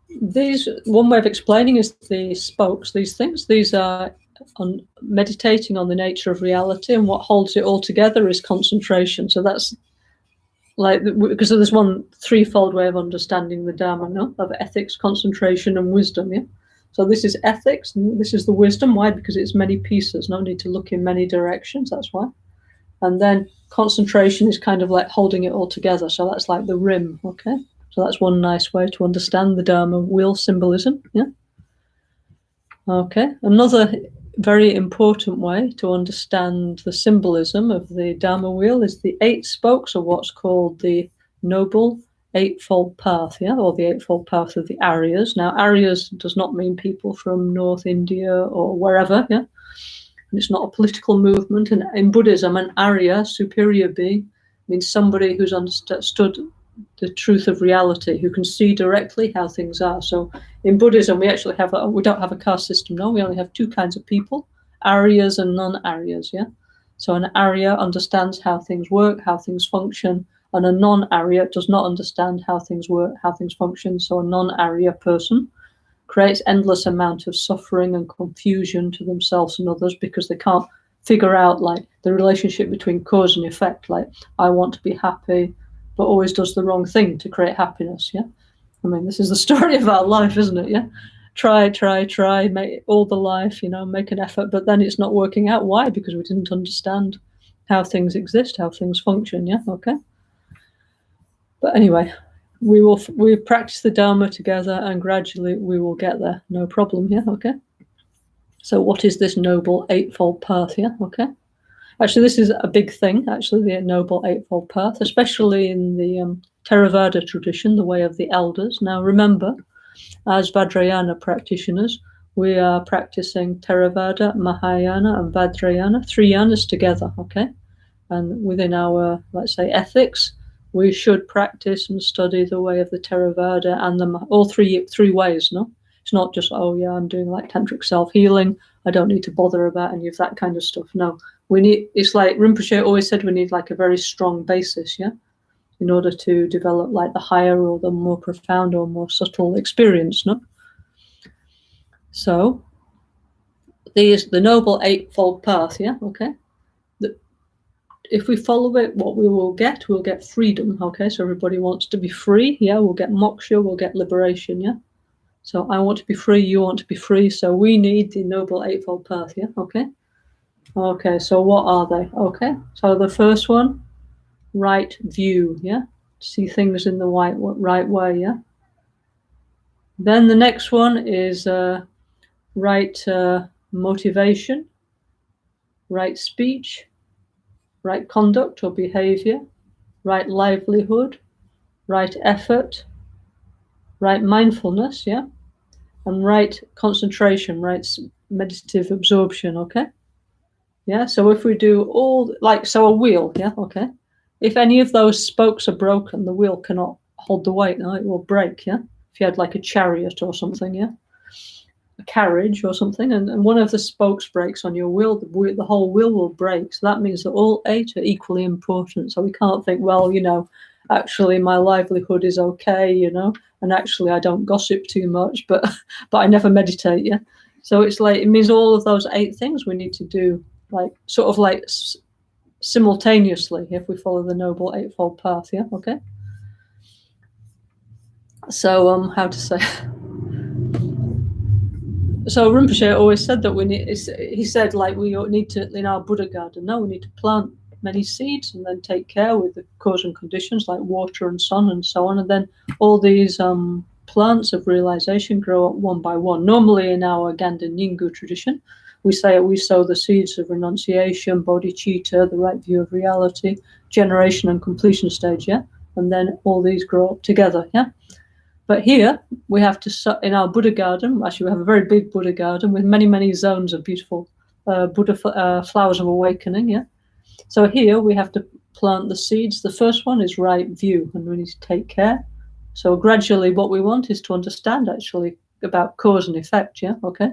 These, one way of explaining is the spokes, these things. These are on meditating on the nature of reality, and what holds it all together is concentration. So that's like, because there's one threefold way of understanding the Dharma, no? Of ethics, concentration, and wisdom, yeah? So this is ethics, and this is the wisdom. Why? Because it's many pieces. No need to look in many directions, that's why. And then concentration is kind of like holding it all together. So that's like the rim, okay? So that's one nice way to understand the Dharma wheel symbolism, yeah? Okay, another very important way to understand the symbolism of the Dharma wheel is the 8 spokes, or what's called the Noble Eightfold Path, yeah, or the Eightfold Path of the Aryas. Now, Aryas does not mean people from North India or wherever, yeah? And it's not a political movement. And in Buddhism, an Arya, superior being, means somebody who's understood the truth of reality, who can see directly how things are. So in Buddhism, we actually we don't have a caste system, no, we only have 2 kinds of people, Aryas and non-Aryas, yeah? So an Arya understands how things work, how things function, and a non-Arya does not understand how things work, how things function. So a non-Arya person creates endless amount of suffering and confusion to themselves and others because they can't figure out like the relationship between cause and effect. Like, I want to be happy, but always does the wrong thing to create happiness, yeah? I mean, this is the story of our life, isn't it, yeah? Try, make all the life, make an effort, but then it's not working out. Why? Because we didn't understand how things exist, how things function, yeah? Okay? But anyway, we practice the Dharma together, and gradually we will get there. No problem here, okay? So what is this Noble Eightfold Path here, okay? Actually, this is a big thing, actually, the Noble Eightfold Path, especially in the Theravada tradition, the way of the elders. Now, remember, as Vajrayana practitioners, we are practicing Theravada, Mahayana, and Vajrayana, 3 yanas together, okay? And within our, let's say, ethics, we should practice and study the way of the Theravada and all three ways, no? It's not just, oh yeah, I'm doing like Tantric Self-Healing, I don't need to bother about any of that kind of stuff. No, it's like Rinpoche always said, we need like a very strong basis, yeah? In order to develop like the higher or the more profound or more subtle experience, no? So, the Noble Eightfold Path, yeah, okay? If we follow it, what we will get, we'll get freedom, okay? So everybody wants to be free, yeah? We'll get moksha, we'll get liberation, yeah? So I want to be free, you want to be free, so we need the Noble Eightfold Path, yeah? Okay? Okay, so what are they? Okay, so the first one, right view, yeah? See things in the right way, yeah? Then the next one is right motivation, right speech, right conduct or behavior, right livelihood, right effort, right mindfulness, yeah? And right concentration, right meditative absorption, okay? Yeah, so if we do all, like, so a wheel, yeah, okay? If any of those spokes are broken, the wheel cannot hold the weight, no, it will break, yeah? If you had like a chariot or something, yeah? A carriage or something, and one of the spokes breaks on your wheel, the whole wheel will break. So that means that all 8 are equally important. So we can't think, well, actually my livelihood is okay, and actually I don't gossip too much, but I never meditate, yeah? So it's like, it means all of those 8 things we need to do, like, sort of like simultaneously, if we follow the Noble Eightfold Path, yeah? Okay? So, how to say... So Rinpoche always said that he said, like, we need to, in our Buddha garden, no, we need to plant many seeds and then take care with the cause and conditions like water and sun and so on. And then all these plants of realization grow up one by one. Normally in our Ganden Nyingu tradition, we sow the seeds of renunciation, bodhicitta, the right view of reality, generation and completion stage, yeah? And then all these grow up together, yeah? But here we have to, in our Buddha garden, actually we have a very big Buddha garden with many, many zones of beautiful Buddha flowers of awakening, yeah? So here we have to plant the seeds. The first one is right view, and we need to take care. So gradually what we want is to understand actually about cause and effect, yeah, okay?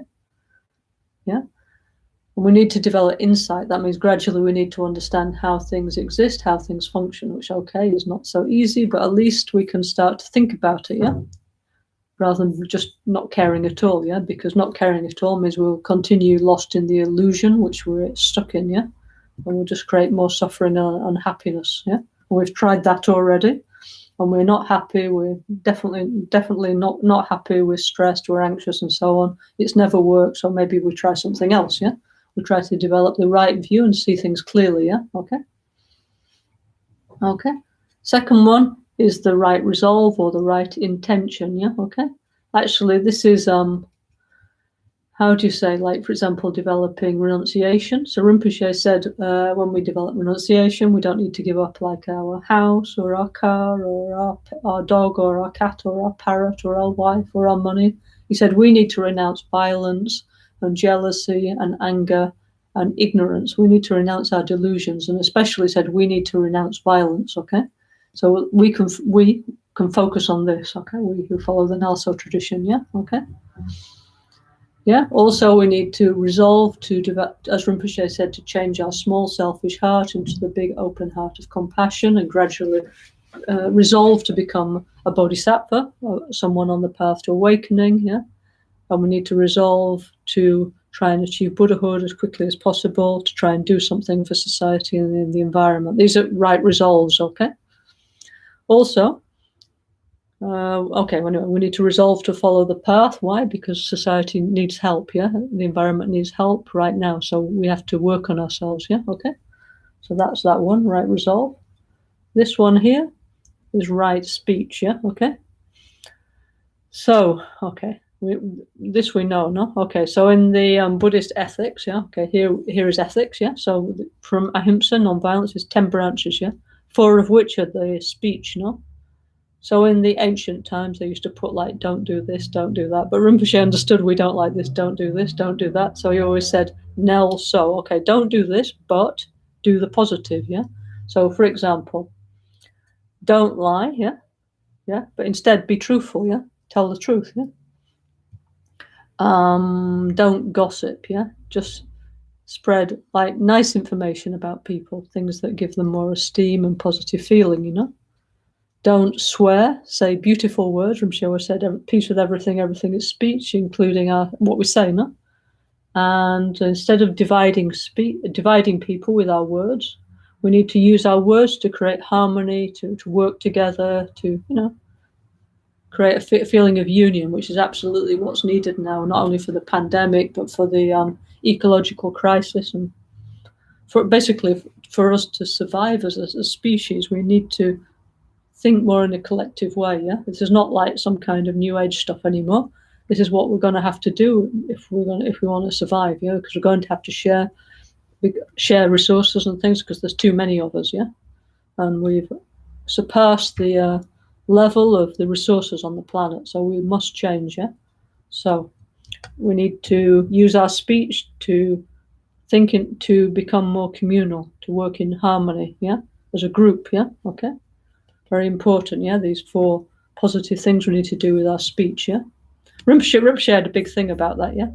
Yeah. And we need to develop insight. That means gradually we need to understand how things exist, how things function, which, okay, is not so easy, but at least we can start to think about it, yeah? Rather than just not caring at all, yeah? Because not caring at all means we'll continue lost in the illusion which we're stuck in, yeah? And we'll just create more suffering and unhappiness, yeah? And we've tried that already, and we're not happy. We're definitely not happy. We're stressed, we're anxious, and so on. It's never worked, so maybe we try something else, yeah? We try to develop the right view and see things clearly, yeah? Okay? Okay. Second one is the right resolve or the right intention, yeah? Okay? Actually, this is, how do you say, like, for example, developing renunciation. So Rinpoche said when we develop renunciation, we don't need to give up like our house or our car or our dog or our cat or our parrot or our wife or our money. He said we need to renounce violence and jealousy and anger and ignorance. We need to renounce our delusions, and especially said we need to renounce violence, okay? So we can focus on this, okay? We who follow the NgalSo tradition, yeah? Okay? Yeah. Also, we need to resolve to develop, as Rinpoche said, to change our small selfish heart into the big open heart of compassion, and gradually resolve to become a bodhisattva, someone on the path to awakening. Yeah. And we need to resolve to try and achieve Buddhahood as quickly as possible, to try and do something for society and the environment. These are right resolves. Okay. Also. Okay, anyway, we need to resolve to follow the path. Why? Because society needs help, yeah? The environment needs help right now, so we have to work on ourselves, yeah? Okay, so that's that one, right resolve. This one here is right speech, yeah? Okay. So, okay, this we know, no? Okay, so in the Buddhist ethics, yeah? Okay, here is ethics, yeah? So from ahimsa, non-violence, is 10 branches, yeah? 4 of which are the speech, no? So in the ancient times, they used to put like, don't do this, don't do that. But Rinpoche understood we don't like this, don't do this, don't do that. So he always said, NgalSo, okay, don't do this, but do the positive, yeah? So for example, don't lie, yeah? Yeah, but instead be truthful, yeah? Tell the truth, yeah? Don't gossip, yeah? Just spread like nice information about people, things that give them more esteem and positive feeling, you know? Don't swear, say beautiful words. Rinpoche said, peace with everything, everything is speech, including what we say, no? And instead of dividing people with our words, we need to use our words to create harmony, to work together, to, you know, create a feeling of union, which is absolutely what's needed now, not only for the pandemic, but for the ecological crisis. And basically for us to survive as a species, we need to think more in a collective way, yeah? This is not like some kind of new age stuff anymore. This is what we're going to have to do if we want to survive, yeah? Because we're going to have to share resources and things because there's too many of us, yeah? And we've surpassed the level of the resources on the planet, so we must change, yeah? So we need to use our speech to to become more communal, to work in harmony, yeah? As a group, yeah? Okay. Very important, yeah? These 4 positive things we need to do with our speech, yeah? Rinpoche had a big thing about that, yeah?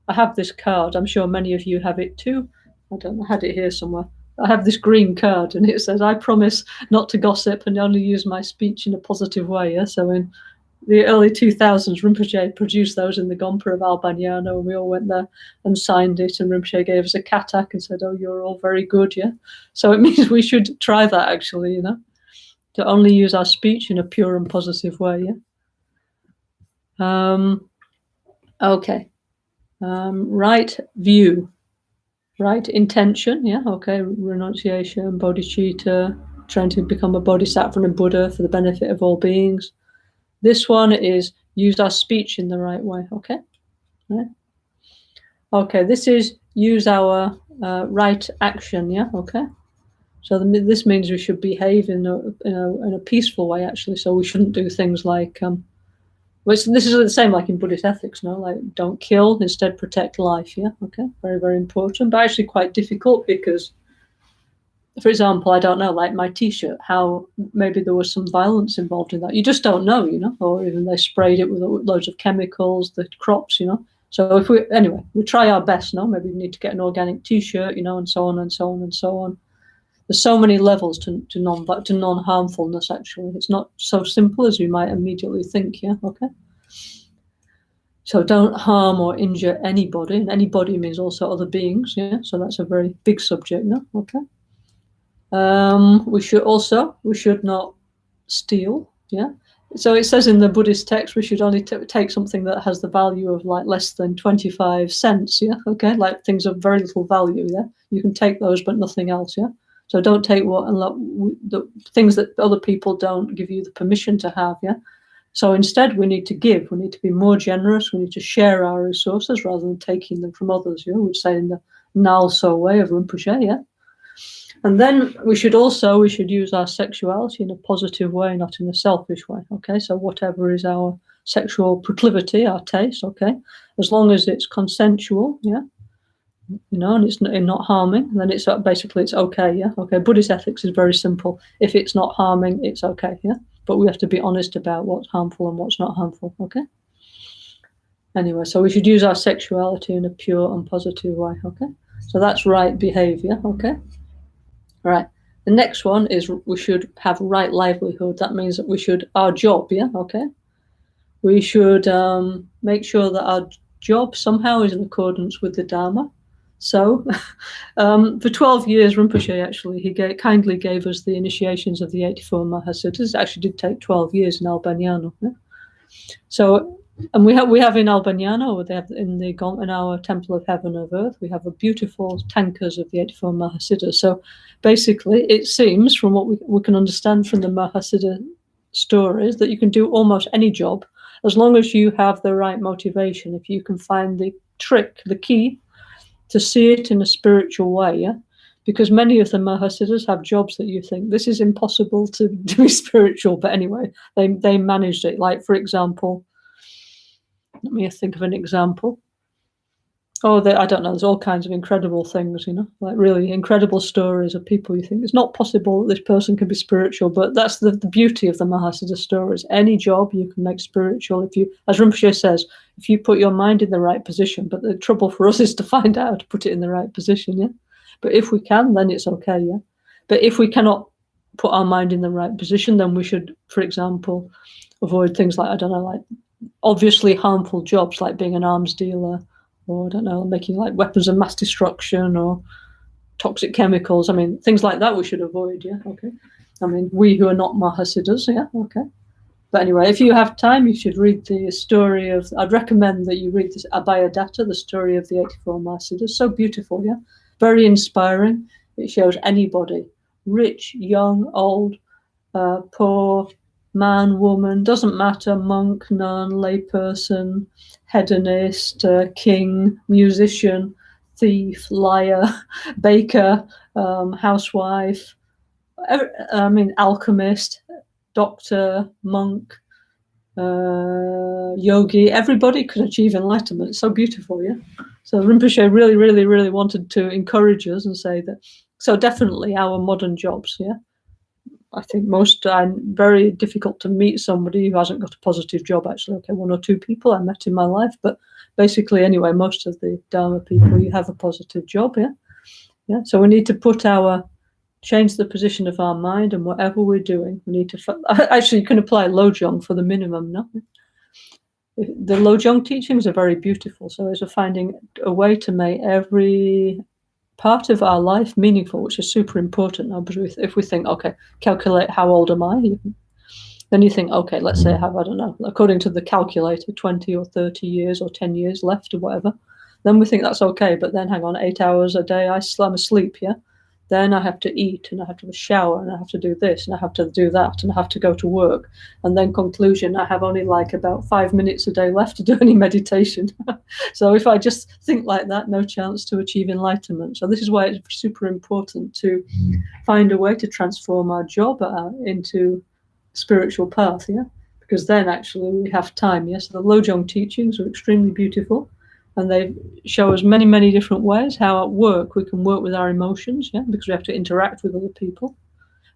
I have this card. I'm sure many of you have it too. I don't know, I had it here somewhere. I have this green card, and it says, I promise not to gossip and only use my speech in a positive way, yeah? So in the early 2000s, Rinpoche produced those in the Gompa of Albagnano, and we all went there and signed it, and Rinpoche gave us a katak and said, oh, you're all very good, yeah? So it means we should try that, actually, you know? To only use our speech in a pure and positive way, yeah? Okay. Right view, right intention, yeah? Okay, renunciation, bodhicitta, trying to become a bodhisattva and a Buddha for the benefit of all beings. This one is use our speech in the right way, okay? Right. Okay, this is use our right action, yeah, okay? So this means we should behave in a peaceful way, actually. So we shouldn't do things like, this is the same like in Buddhist ethics, no? Like don't kill, instead protect life, yeah, okay? Very, very important, but actually quite difficult because, for example, I don't know, like my T-shirt, how maybe there was some violence involved in that. You just don't know, or even they sprayed it with loads of chemicals, the crops, So if we try our best, no? Maybe we need to get an organic T-shirt, and so on and so on and so on. There's so many levels to non-harmfulness, actually. It's not so simple as we might immediately think, yeah, okay? So don't harm or injure anybody, and anybody means also other beings, yeah? So that's a very big subject, no? Okay. We should not steal, yeah? So it says in the Buddhist text we should only take something that has the value of like less than 25 cents, yeah? Okay, like things of very little value, yeah? You can take those, but nothing else, yeah? So don't take the things that other people don't give you the permission to have, yeah? So instead we need to give, we need to be more generous, we need to share our resources rather than taking them from others, yeah? We'd say in the NgalSo way of Rinpoche, yeah? And then we should use our sexuality in a positive way, not in a selfish way, okay? So whatever is our sexual proclivity, our taste, okay? As long as it's consensual, yeah? And it's not harming, then it's basically it's okay, yeah? Okay, Buddhist ethics is very simple. If it's not harming, it's okay, yeah? But we have to be honest about what's harmful and what's not harmful, okay? Anyway, so we should use our sexuality in a pure and positive way, okay? So that's right behavior, okay? Right. The next one is we should have right livelihood. That means that our job, yeah, okay? We should make sure that our job somehow is in accordance with the Dharma. So for 12 years, Rinpoche actually, he kindly gave us the initiations of the 84 Mahasiddhas. It actually did take 12 years in Albagnano. Yeah? So, and we have in Albagnano, they have in our Temple of Heaven of Earth, we have a beautiful tankas of the 84 Mahasiddhas. So basically, it seems from what we can understand from the Mahasiddha stories that you can do almost any job as long as you have the right motivation. If you can find the trick, the key to see it in a spiritual way, yeah? Because many of the Mahasiddhas have jobs that you think this is impossible to be spiritual, but anyway, they managed it. Like, for example, let me think of an example. I don't know, there's all kinds of incredible things, like really incredible stories of people you think it's not possible that this person can be spiritual, but that's the beauty of the Mahasiddha stories. Any job you can make spiritual if you, as Rinpoche says, if you put your mind in the right position. But the trouble for us is to find out how to put it in the right position, yeah? But if we can, then it's okay, yeah? But if we cannot put our mind in the right position, then we should, for example, avoid things like, I don't know, like obviously harmful jobs like being an arms dealer, or I don't know, making like weapons of mass destruction or toxic chemicals. I mean, things like that we should avoid, yeah, okay? I mean, we who are not Mahasiddhas, yeah, okay? But anyway, if you have time, you should read the story of, I'd recommend that you read this Abhayadatta, the story of the 84 Mahasiddhas. So beautiful, yeah? Very inspiring. It shows anybody, rich, young, old, poor, man, woman, doesn't matter, monk, nun, layperson, hedonist, king, musician, thief, liar, baker, housewife, alchemist, doctor, monk, yogi. Everybody could achieve enlightenment. It's so beautiful, yeah? So Rinpoche really, really, really wanted to encourage us and say that, so definitely our modern jobs, yeah? I think very difficult to meet somebody who hasn't got a positive job, actually. Okay, one or two people I met in my life, but basically anyway, most of the Dharma people, you have a positive job, yeah? Yeah. So we need to change the position of our mind, and whatever we're doing, we need to, actually you can apply Lojong for the minimum, no? The Lojong teachings are very beautiful. So it's finding a way to make every part of our life meaningful, which is super important now. Because if we think, okay, calculate how old am I, then you think, okay, let's say I have, I don't know, according to the calculator, 20 or 30 years or 10 years left or whatever. Then we think that's okay, but then hang on, 8 hours a day I'm asleep, yeah? Then I have to eat, and I have to have a shower, and I have to do this, and I have to do that, and I have to go to work. And then conclusion, I have only like about 5 minutes a day left to do any meditation. So if I just think like that, no chance to achieve enlightenment. So this is why it's super important to find a way to transform our job into spiritual path, yeah? Because then actually we have time, yes? So the Lojong teachings are extremely beautiful, and they show us many, many different ways how at work we can work with our emotions, yeah? Because we have to interact with other people.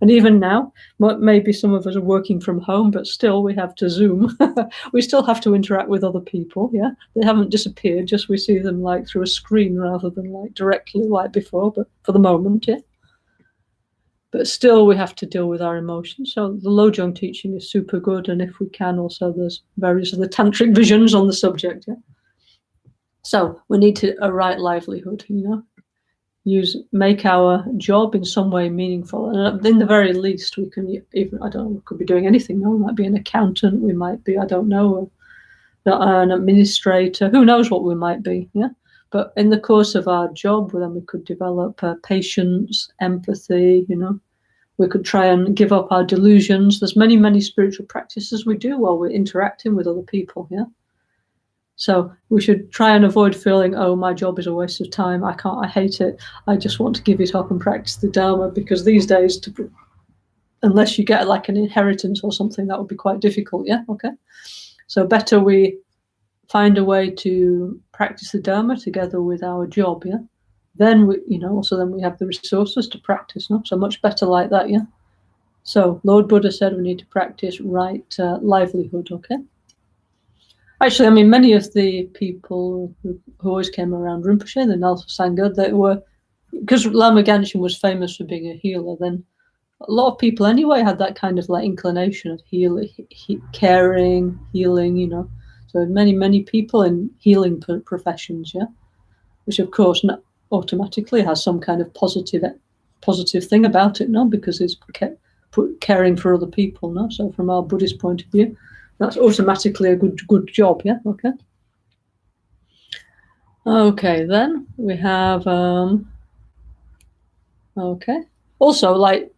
And even now, maybe some of us are working from home, but still we have to Zoom. We still have to interact with other people, yeah? They haven't disappeared, just we see them like through a screen rather than like directly like before, but for the moment, yeah? But still we have to deal with our emotions. So the Lojong teaching is super good, and if we can also, there's various other tantric visions on the subject, yeah? So we need a right livelihood, you know? Make our job in some way meaningful, and in the very least we can even, I don't know, we could be doing anything. No, we might be an accountant, we might be, I don't know, an administrator, who knows what we might be, yeah? But in the course of our job, then we could develop patience, empathy, you know? We could try and give up our delusions. There's many, many spiritual practices we do while we're interacting with other people, yeah? So we should try and avoid feeling, oh, my job is a waste of time, I hate it, I just want to give it up and practice the Dharma, because these days, unless you get like an inheritance or something, that would be quite difficult, yeah? Okay. So better we find a way to practice the Dharma together with our job, yeah? Then we, you know, also then we have the resources to practice, no? So much better like that, yeah? So Lord Buddha said we need to practice right livelihood, okay? Actually, I mean, many of the people who always came around Rinpoche, the NgalSo Sangha, they were, because Lama Genshin was famous for being a healer, then a lot of people anyway had that kind of like inclination of caring, healing, you know. So many, many people in healing professions, yeah, which of course automatically has some kind of positive thing about it, no, because it's caring for other people, no. So from our Buddhist point of view, that's automatically a good job, yeah, okay. Okay, then we have, okay. Also, like,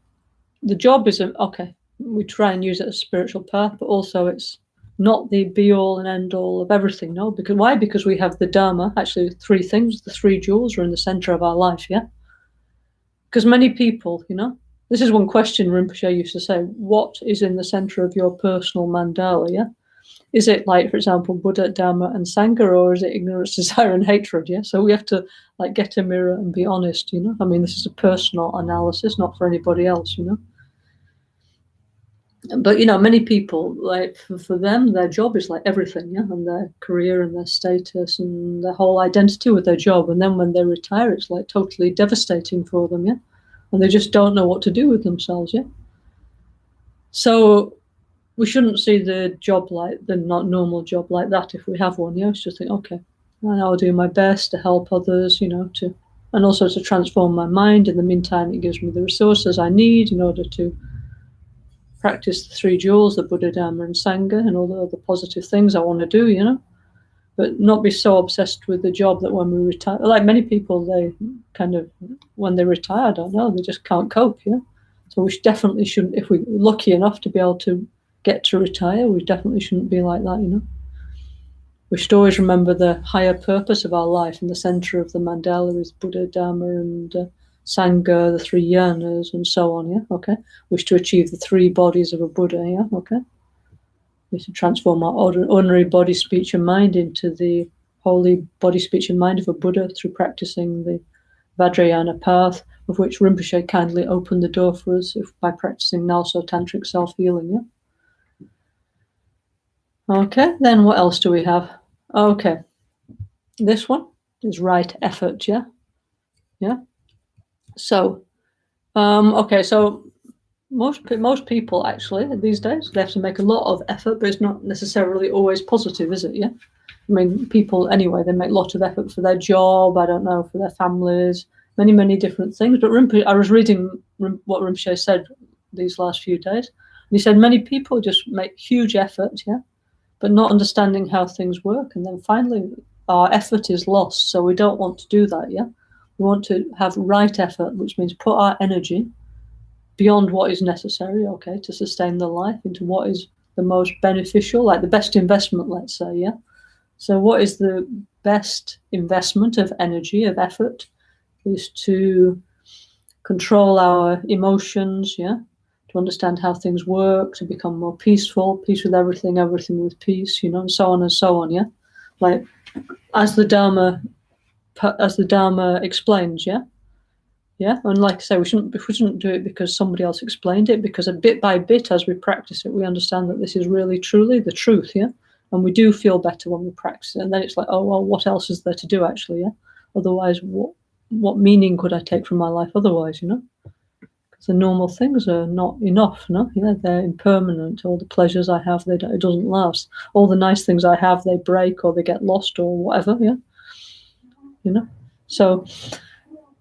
the job isn't, okay, we try and use it as a spiritual path, but also it's not the be-all and end-all of everything, no? Because why? Because we have the Dharma, actually 3 things, the 3 jewels are in the center of our life, yeah? Because many people, you know, this is one question Rinpoche used to say, what is in the center of your personal mandala, yeah? Is it like, for example, Buddha, Dharma, and Sangha, or is it ignorance, desire, and hatred? Yeah. So we have to like get a mirror and be honest. You know, I mean, this is a personal analysis, not for anybody else. You know, but you know, many people like for them, their job is like everything. Yeah, and their career and their status and their whole identity with their job. And then when they retire, it's like totally devastating for them. Yeah, and they just don't know what to do with themselves. Yeah. So we shouldn't see the job like the not normal job like that if we have one. Yeah, it's just think, okay, and I'll do my best to help others, you know, and also to transform my mind. In the meantime, it gives me the resources I need in order to practice the 3 jewels, the Buddha, Dharma, and Sangha, and all the other positive things I want to do, you know, but not be so obsessed with the job that when we retire, like many people, they kind of, when they retire, I don't know, they just can't cope, yeah. So we definitely shouldn't, if we're lucky enough to be able to get to retire, we definitely shouldn't be like that, you know. We should always remember the higher purpose of our life, and the center of the mandala is Buddha, Dharma, and Sangha, the 3 yanas, and so on, yeah, okay. Wish to achieve the 3 bodies of a Buddha, yeah, okay. We should transform our ordinary body, speech, and mind into the holy body, speech, and mind of a Buddha through practicing the Vajrayana path, of which Rinpoche kindly opened the door for us by practicing NgalSo Tantric Self-Healing, yeah. Okay, then what else do we have? Okay, this one is right effort, yeah? Yeah? So, okay, so most people actually these days, they have to make a lot of effort, but it's not necessarily always positive, is it, yeah? I mean, people, anyway, they make a lot of effort for their job, I don't know, for their families, many, many different things. But Rinpoche, I was reading what Rinpoche said these last few days, and he said many people just make huge effort, yeah? But not understanding how things work. And then finally, our effort is lost. So we don't want to do that, yeah? We want to have right effort, which means put our energy beyond what is necessary, okay, to sustain the life, into what is the most beneficial, like the best investment, let's say, yeah? So what is the best investment of energy, of effort, is to control our emotions, yeah? To understand how things work, to become more peaceful, peace with everything, everything with peace, you know, and so on, yeah? Like, as the Dharma explains, yeah? Yeah, and like I say, we shouldn't do it because somebody else explained it, because a bit by bit, as we practice it, we understand that this is really, truly the truth, yeah? And we do feel better when we practice it. And then it's like, oh, well, what else is there to do, actually, yeah? Otherwise, what meaning could I take from my life otherwise, you know? Because the normal things are not enough, no? You know, they're impermanent. All the pleasures I have, it doesn't last. All the nice things I have, they break or they get lost or whatever, yeah? You know? So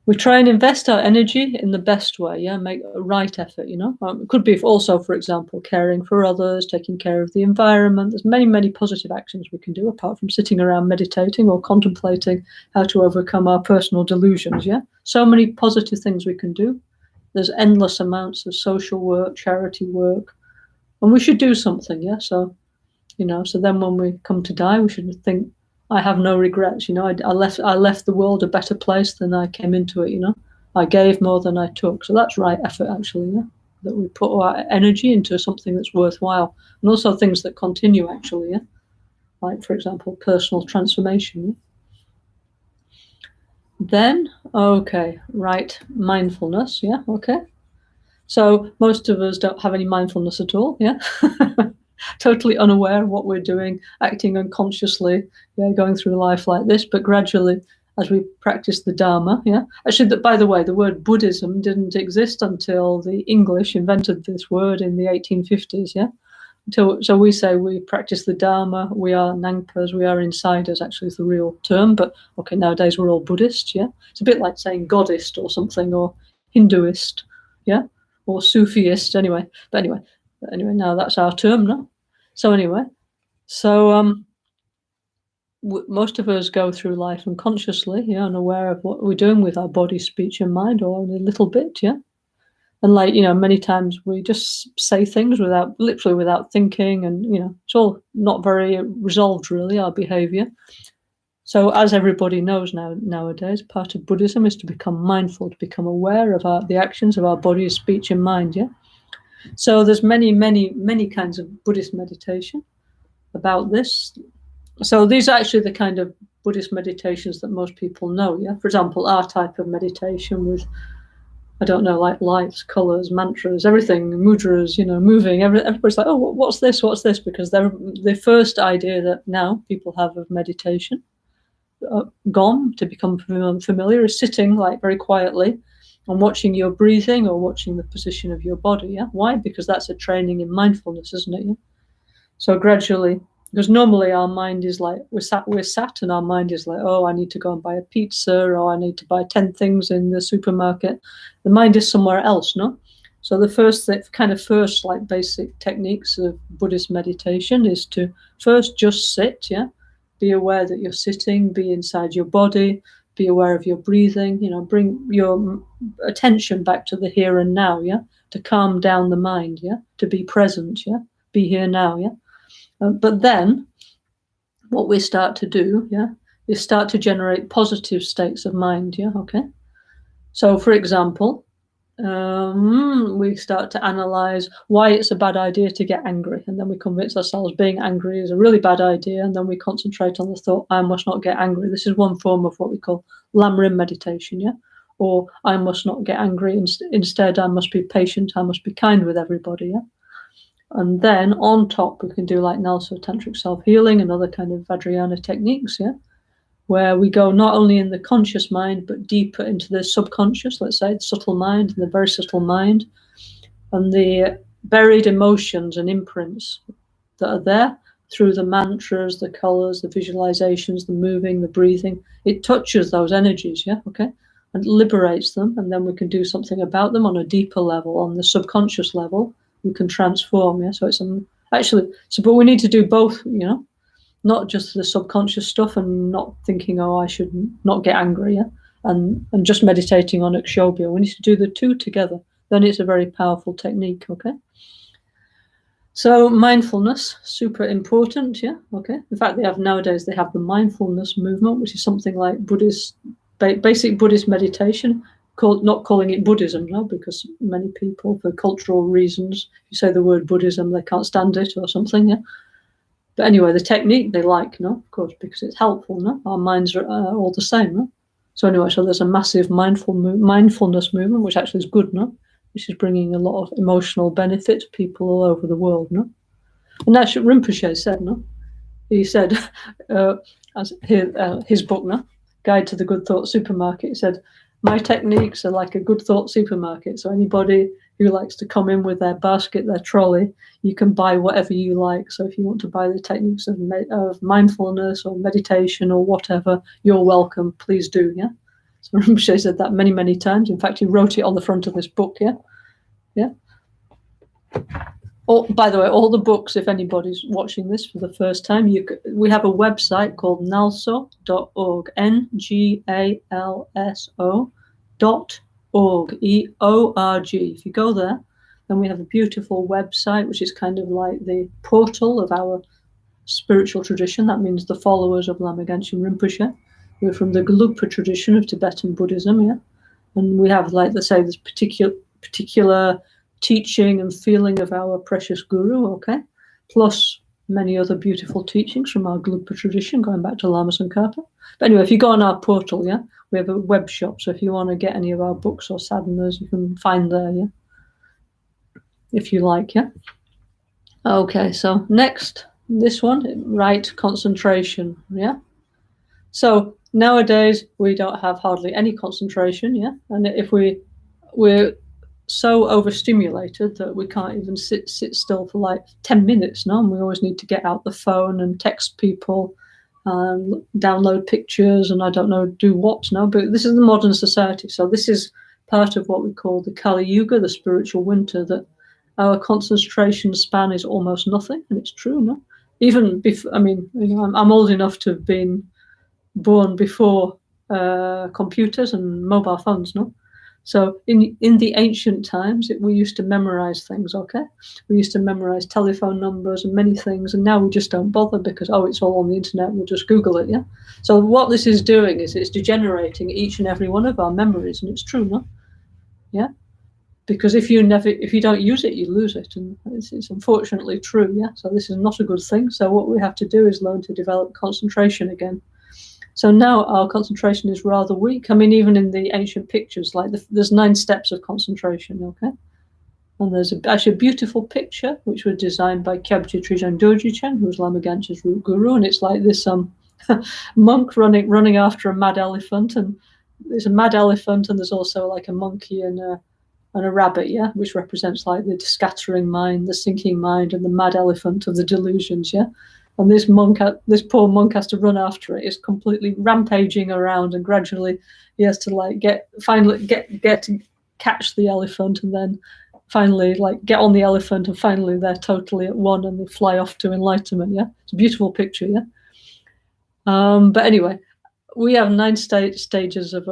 we try and invest our energy in the best way, yeah, make a right effort, you know. It could be also, for example, caring for others, taking care of the environment. There's many, many positive actions we can do apart from sitting around meditating or contemplating how to overcome our personal delusions, yeah. So many positive things we can do. There's endless amounts of social work, charity work, and we should do something, yeah. So, you know, so then when we come to die, we should think, I have no regrets, you know, I left the world a better place than I came into it, you know. I gave more than I took. So that's right effort, actually, yeah? That we put our energy into something that's worthwhile, and also things that continue, actually, yeah? Like, for example, personal transformation. Yeah? Then, okay, right, mindfulness, yeah, okay. So most of us don't have any mindfulness at all, yeah? Totally unaware of what we're doing, acting unconsciously, yeah, going through life like this. But gradually, as we practice the Dharma, yeah. Actually, by the way, the word Buddhism didn't exist until the English invented this word in the 1850s, yeah. So we say we practice the Dharma, we are Nangpas, we are insiders, actually is the real term. But okay, nowadays we're all Buddhist, yeah. It's a bit like saying Godist or something, or Hinduist, yeah, or Sufist, anyway. But anyway, now that's our term now. So anyway, most of us go through life unconsciously, yeah, unaware of what we're doing with our body, speech, and mind, or only a little bit, yeah. And like, you know, many times we just say things literally without thinking, and, you know, it's all not very resolved, really, our behavior. So as everybody knows nowadays, part of Buddhism is to become mindful, to become aware of the actions of our body, speech, and mind, yeah. So there's many, many, many kinds of Buddhist meditation about this. So these are actually the kind of Buddhist meditations that most people know, yeah. For example, our type of meditation with, I don't know, like lights, colors, mantras, everything, mudras, you know, moving. Everybody's like, oh, what's this? What's this? Because they're the first idea that now people have of meditation, gone, to become familiar, is sitting like very quietly and watching your breathing or watching the position of your body. Yeah, why? Because that's a training in mindfulness, isn't it? Yeah? So gradually, because normally our mind is like, we're sat and our mind is like, oh, I need to go and buy a pizza, or I need to buy 10 things in the supermarket. The mind is somewhere else, no? So the first like basic techniques of Buddhist meditation is to first just sit, yeah? Be aware that you're sitting, be inside your body, be aware of your breathing, you know, bring your attention back to the here and now, yeah? To calm down the mind, yeah? To be present, yeah? Be here now, yeah? But then what we start to do, yeah, is start to generate positive states of mind, yeah, okay? So, for example, we start to analyze why it's a bad idea to get angry, and then we convince ourselves being angry is a really bad idea, and then we concentrate on the thought, I must not get angry. This is one form of what we call Lamrim meditation, yeah? Or I must not get angry, instead I must be patient, I must be kind with everybody, yeah? And then on top, we can do like NgalSo Tantric Self-Healing and other kind of Vajrayana techniques, yeah, where we go not only in the conscious mind, but deeper into the subconscious, let's say, the subtle mind and the very subtle mind, and the buried emotions and imprints that are there through the mantras, the colors, the visualizations, the moving, the breathing. It touches those energies, yeah, okay, and liberates them, and then we can do something about them on a deeper level, on the subconscious level. We can transform, yeah. So it's but we need to do both, you know, not just the subconscious stuff and not thinking, oh, I should not get angry, yeah. and just meditating on Akshobhya. We need to do the two together. Then it's a very powerful technique, okay? So mindfulness, super important, yeah, okay? In fact, nowadays they have the mindfulness movement, which is something like basic Buddhist meditation, not calling it Buddhism, no, because many people, for cultural reasons, if you say the word Buddhism, they can't stand it or something, yeah? But anyway, the technique they like, no, of course, because it's helpful, no? Our minds are all the same, no? So anyway, so there's a massive mindfulness movement, which actually is good, no? Which is bringing a lot of emotional benefit to people all over the world, no? And that's what Rinpoche said, no? He said, as his book, no? Guide to the Good Thought Supermarket, he said, my techniques are like a good thought supermarket. So anybody who likes to come in with their basket, their trolley, you can buy whatever you like. So if you want to buy the techniques of mindfulness or meditation or whatever, you're welcome. Please do, yeah? So Rinpoche said that many, many times. In fact, he wrote it on the front of this book, yeah? Yeah. Oh, by the way, all the books, if anybody's watching this for the first time, we have a website called ngalso.org, NGALSO.org, EORG. If you go there, then we have a beautiful website, which is kind of like the portal of our spiritual tradition. That means the followers of Lama Rinpoche. We're from the Gelugpa tradition of Tibetan Buddhism, yeah? And we have, like, let's say, this particular teaching and feeling of our precious guru, okay, plus many other beautiful teachings from our Gelugpa tradition, going back to Lama Tsongkhapa. But anyway, if you go on our portal, yeah, we have a web shop, so if you want to get any of our books or sadhanas, you can find there, yeah, if you like, yeah. Okay, so next, this one, right concentration, yeah. So nowadays we don't have hardly any concentration, yeah, and if we're so overstimulated that we can't even sit still for like 10 minutes, no? And we always need to get out the phone and text people and download pictures and I don't know, do what, no? But this is the modern society. So this is part of what we call the Kali Yuga, the spiritual winter, that our concentration span is almost nothing. And it's true, no? Even before, I mean, you know, I'm old enough to have been born before computers and mobile phones, no? So in the ancient times, we used to memorize things, okay? We used to memorize telephone numbers and many things, and now we just don't bother because, oh, it's all on the internet, we'll just Google it, yeah? So what this is doing is it's degenerating each and every one of our memories, and it's true, no? Yeah? Because if you don't use it, you lose it, and it's unfortunately true, yeah? So this is not a good thing. So what we have to do is learn to develop concentration again. So now our concentration is rather weak. I mean, even in the ancient pictures, like there's 9 steps of concentration, okay? And there's actually a beautiful picture, which was designed by Kyabje Trijang Dorje, who was Lama Gancha's root guru. And it's like this monk running after a mad elephant. And there's a mad elephant, and there's also like a monkey and a rabbit, yeah, which represents like the scattering mind, the sinking mind, and the mad elephant of the delusions, yeah? And this poor monk has to run after it. It's completely rampaging around, and gradually he has to like catch the elephant, and then finally like get on the elephant, and finally they're totally at one, and they fly off to enlightenment. Yeah, it's a beautiful picture. Yeah. But anyway, we have 9 stages of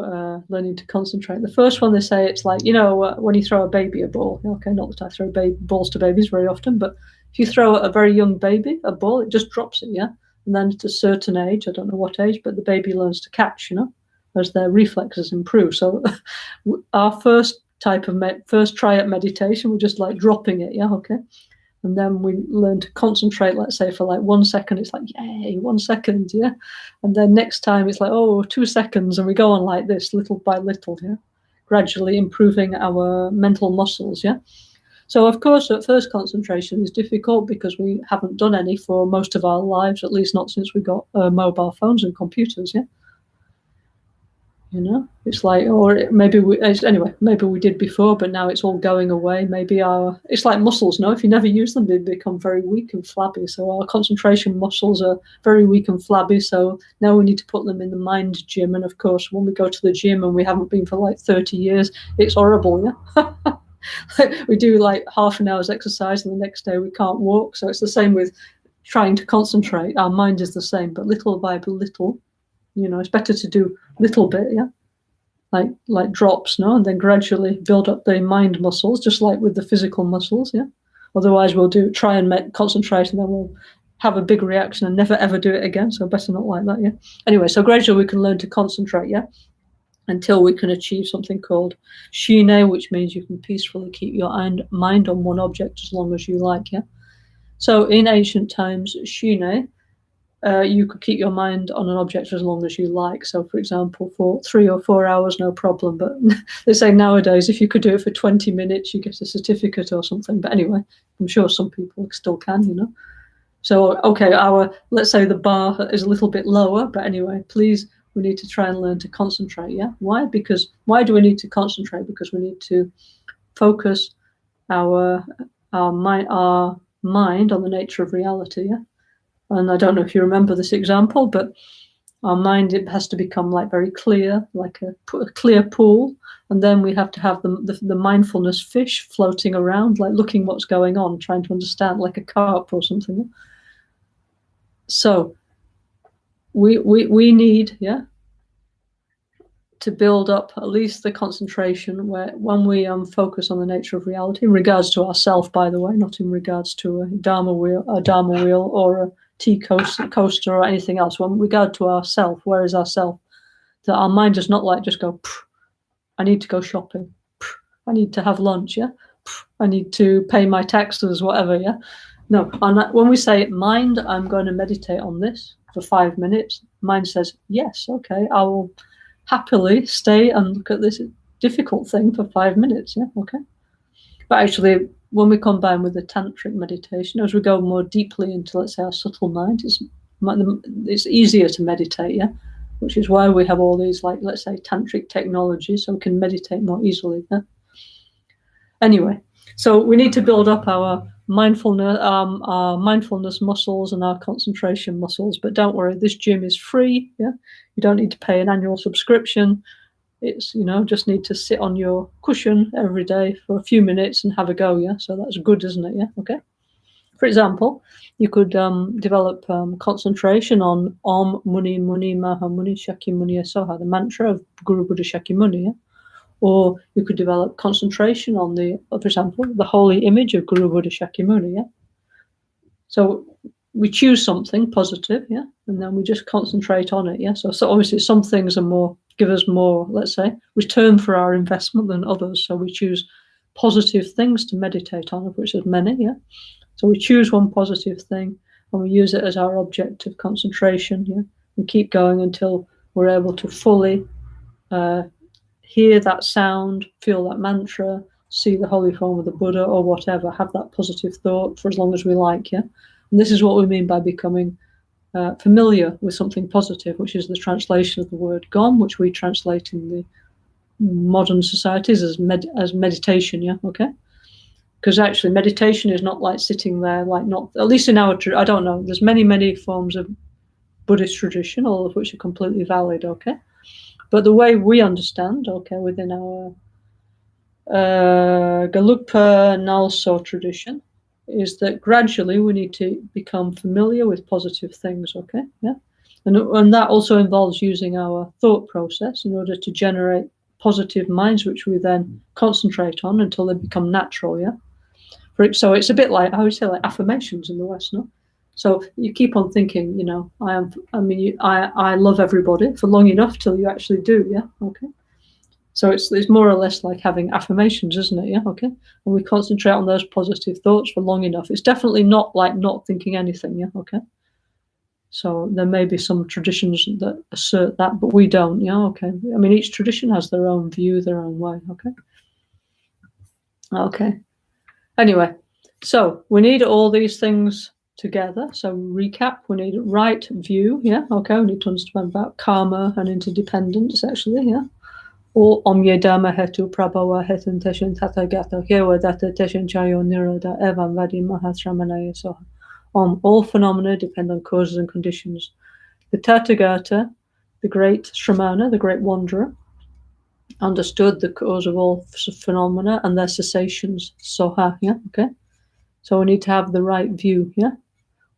learning to concentrate. The first one, they say, it's like, you know, when you throw a baby a ball. Okay, not that I throw balls to babies very often, but if you throw a very young baby a ball, it just drops it, yeah? And then at a certain age, I don't know what age, but the baby learns to catch, you know, as their reflexes improve. So our first try at meditation, we're just like dropping it, yeah, okay? And then we learn to concentrate, let's say, for like 1 second. It's like, yay, 1 second, yeah? And then next time it's like, oh, 2 seconds. And we go on like this, little by little, yeah? Gradually improving our mental muscles, yeah? So, of course, at first concentration is difficult because we haven't done any for most of our lives, at least not since we got mobile phones and computers, yeah? You know, it's like, or maybe we did before, but now it's all going away. It's like muscles, no? If you never use them, they become very weak and flabby. So our concentration muscles are very weak and flabby. So now we need to put them in the mind gym. And of course, when we go to the gym and we haven't been for like 30 years, it's horrible, yeah? We do like half an hour's exercise and the next day we can't walk. So it's the same with trying to concentrate. Our mind is the same, but little by little, you know, it's better to do little bit, yeah? like drops, no, and then gradually build up the mind muscles, just like with the physical muscles, yeah. Otherwise, we'll try and concentrate, and then we'll have a big reaction and never ever do it again. So better not like that, yeah. Anyway, so gradually we can learn to concentrate, yeah, until we can achieve something called shine, which means you can peacefully keep your mind on one object as long as you like, yeah. So in ancient times, shine, you could keep your mind on an object as long as you like. So, for example, for 3 or 4 hours, no problem. But they say nowadays, if you could do it for 20 minutes, you get a certificate or something. But anyway, I'm sure some people still can, you know. So, okay, let's say the bar is a little bit lower. But anyway, please, we need to try and learn to concentrate, yeah? Why do we need to concentrate? Because we need to focus our mind on the nature of reality, yeah? And I don't know if you remember this example, but our mind, it has to become like very clear, like a clear pool. And then we have to have the mindfulness fish floating around, like looking what's going on, trying to understand, like a carp or something. So we need, yeah, to build up at least the concentration when we focus on the nature of reality in regards to ourself, by the way, not in regards to a dharma wheel or a tea coaster or anything else. When we regard to ourself, where is ourself? That our mind does not like just go, I need to go shopping, I need to have lunch, yeah, I need to pay my taxes, whatever, yeah. No, when we say mind, I'm going to meditate on this for 5 minutes, mind says, yes, okay, I will happily stay and look at this difficult thing for 5 minutes, yeah, okay. But actually, when we combine with the tantric meditation, as we go more deeply into, let's say, our subtle mind, it's easier to meditate, yeah, which is why we have all these, like, let's say, tantric technologies, so we can meditate more easily, yeah. Anyway, so we need to build up our mindfulness muscles and our concentration muscles. But don't worry, this gym is free, yeah. You don't need to pay an annual subscription. It's, just need to sit on your cushion every day for a few minutes and have a go, yeah? So that's good, isn't it, yeah? Okay. For example, you could develop concentration on Om Muni Muni Maha Muni Shakya Muni Soha, the mantra of Guru Buddha Shakyamuni, yeah? Or you could develop concentration on for example, the holy image of Guru Buddha Shakyamuni, yeah? So we choose something positive, yeah, and then we just concentrate on it, yeah. So obviously some things give us more, let's say, return for our investment than others. So we choose positive things to meditate on, of which there's many, yeah. So we choose one positive thing and we use it as our object of concentration, yeah, and keep going until we're able to fully hear that sound, feel that mantra, see the holy form of the Buddha or whatever, have that positive thought for as long as we like, yeah. And this is what we mean by becoming familiar with something positive, which is the translation of the word gom, which we translate in the modern societies as meditation, yeah, okay? Because actually meditation is not like sitting there, like not, at least in our, I don't know, there's many forms of Buddhist tradition, all of which are completely valid, okay? But the way we understand, okay, within our Gelugpa NgalSo tradition, is that gradually we need to become familiar with positive things, okay? Yeah. And that also involves using our thought process in order to generate positive minds, which we then concentrate on until they become natural, yeah? So it's a bit like, I would say, like affirmations in the West, no? So you keep on thinking, I love everybody for long enough till you actually do, yeah? Okay. So it's more or less like having affirmations, isn't it? Yeah, okay. And we concentrate on those positive thoughts for long enough. It's definitely not like not thinking anything, yeah, okay. So there may be some traditions that assert that, but we don't, yeah, okay. I mean, each tradition has their own view, their own way, okay. Okay. Anyway, so we need all these things together. So recap, we need right view, yeah, okay. We need to understand about karma and interdependence, actually, yeah. All omye dharma hetu prabhava hetan teshan tathagata hewa data teshan chayo niroda evam vadi mahasramanaya soha. All phenomena depend on causes and conditions. The Tathagata, the great Shramana, the great wanderer, understood the cause of all phenomena and their cessations. Soha, yeah, okay. So we need to have the right view, yeah.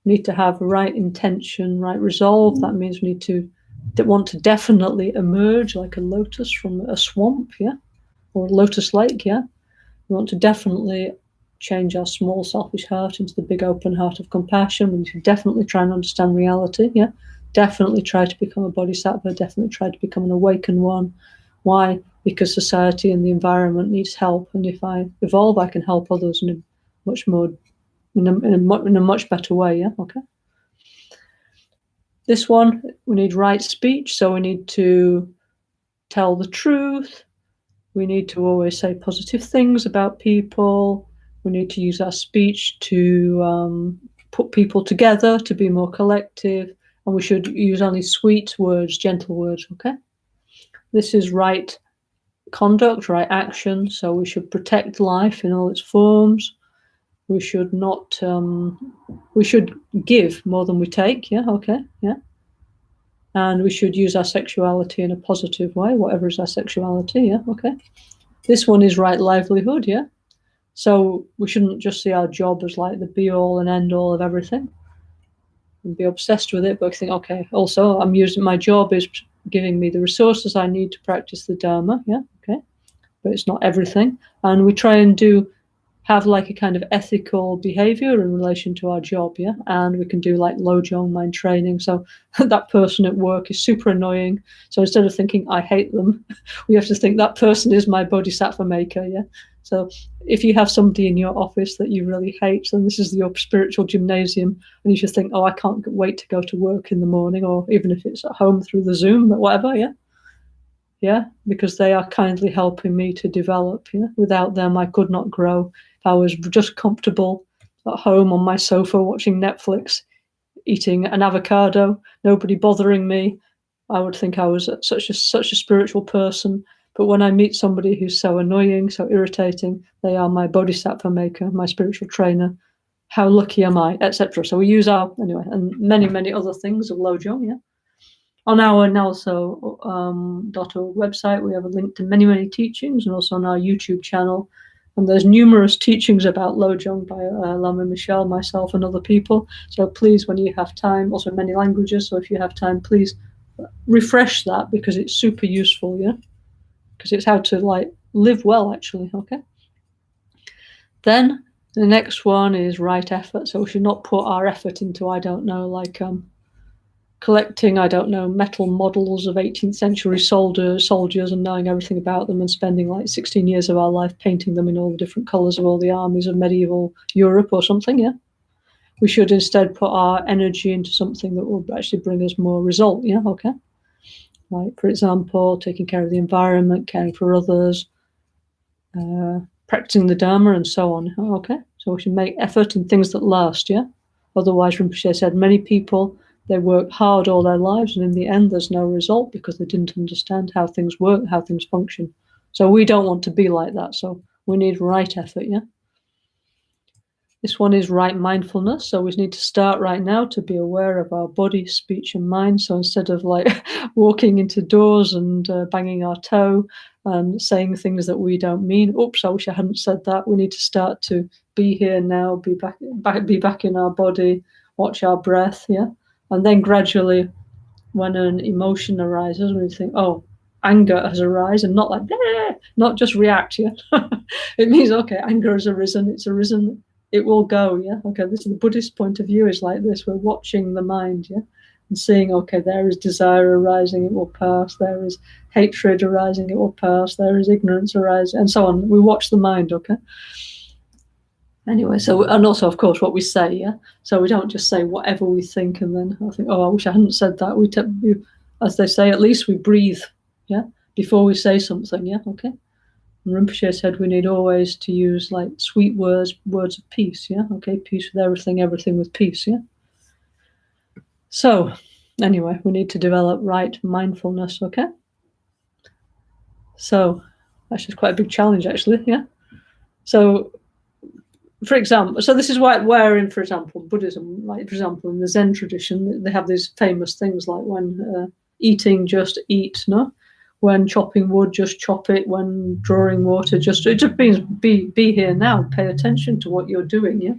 We need to have right intention, right resolve. That means we need to want to definitely emerge like a lotus from a swamp, yeah, or a lotus lake, yeah. We want to definitely change our small selfish heart into the big open heart of compassion. We need to definitely try and understand reality, yeah. Definitely try to become a bodhisattva, definitely try to become an awakened one. Why? Because society and the environment needs help, and if I evolve, I can help others in a much more, in a much better way, yeah, okay. This one, we need right speech, so we need to tell the truth. We need to always say positive things about people. We need to use our speech to put people together, to be more collective, and we should use only sweet words, gentle words, okay? This is right conduct, right action, so we should protect life in all its forms. We should not, we should give more than we take, yeah, okay, yeah. And we should use our sexuality in a positive way, whatever is our sexuality, yeah, okay. This one is right livelihood, yeah. So we shouldn't just see our job as like the be-all and end-all of everything and be obsessed with it, but think, okay, also I'm using, my job is giving me the resources I need to practice the Dharma, yeah, okay. But it's not everything. And we try and have like a kind of ethical behavior in relation to our job, yeah? And we can do like Lojong mind training. So that person at work is super annoying. So instead of thinking, I hate them, we have to think that person is my bodhisattva maker, yeah? So if you have somebody in your office that you really hate, then this is your spiritual gymnasium, and you should think, oh, I can't wait to go to work in the morning, or even if it's at home through the Zoom, but whatever, yeah? Yeah, because they are kindly helping me to develop, yeah? Without them, I could not grow. I was just comfortable at home on my sofa watching Netflix, eating an avocado, nobody bothering me, I would think I was such a spiritual person. But when I meet somebody who's so annoying, so irritating, they are my bodhisattva maker, my spiritual trainer. How lucky am I, etc. So we use our, anyway, and many other things of Lojong, yeah. On our NgalSo.org website, we have a link to many teachings, and also on our YouTube channel. And there's numerous teachings about Lojong by Lama Michelle, myself, and other people. So please, when you have time, also in many languages, so if you have time, please refresh that, because it's super useful, yeah? Because it's how to like live well, actually, okay? Then the next one is right effort. So we should not put our effort into, I don't know, like collecting, I don't know, metal models of 18th century soldiers and knowing everything about them and spending like 16 years of our life painting them in all the different colors of all the armies of medieval Europe or something, yeah? We should instead put our energy into something that will actually bring us more result, yeah, okay? Like, for example, taking care of the environment, caring for others, practicing the Dharma, and so on, okay? So we should make effort in things that last, yeah? Otherwise, Rinpoche said, many people, they work hard all their lives, and in the end, there's no result because they didn't understand how things work, how things function. So we don't want to be like that. So we need right effort, yeah? This one is right mindfulness. So we need to start right now to be aware of our body, speech, and mind. So instead of like walking into doors and banging our toe and saying things that we don't mean, oops, I wish I hadn't said that. We need to start to be here now, be back in our body, watch our breath, yeah? And then gradually, when an emotion arises, we think, oh, anger has arisen, and not like, bleh, not just react, yeah? It means, okay, anger has arisen, it's arisen, it will go, yeah? Okay, this is the Buddhist point of view, is like this. We're watching the mind, yeah? And seeing, okay, there is desire arising, it will pass. There is hatred arising, it will pass. There is ignorance arising, and so on. We watch the mind, okay? Anyway, so, and also, of course, what we say, yeah? So we don't just say whatever we think and then I think, oh, I wish I hadn't said that. We as they say, at least we breathe, yeah? Before we say something, yeah? Okay? And Rinpoche said we need always to use like sweet words of peace, yeah? Okay, peace with everything, everything with peace, yeah? So, anyway, we need to develop right mindfulness, okay? So, that's just quite a big challenge, actually, yeah? So, for example, so this is where in, for example, Buddhism, like, for example, in the Zen tradition, they have these famous things like when eating, just eat, no? When chopping wood, just chop it. When drawing water, it just means be here now. Pay attention to what you're doing, yeah?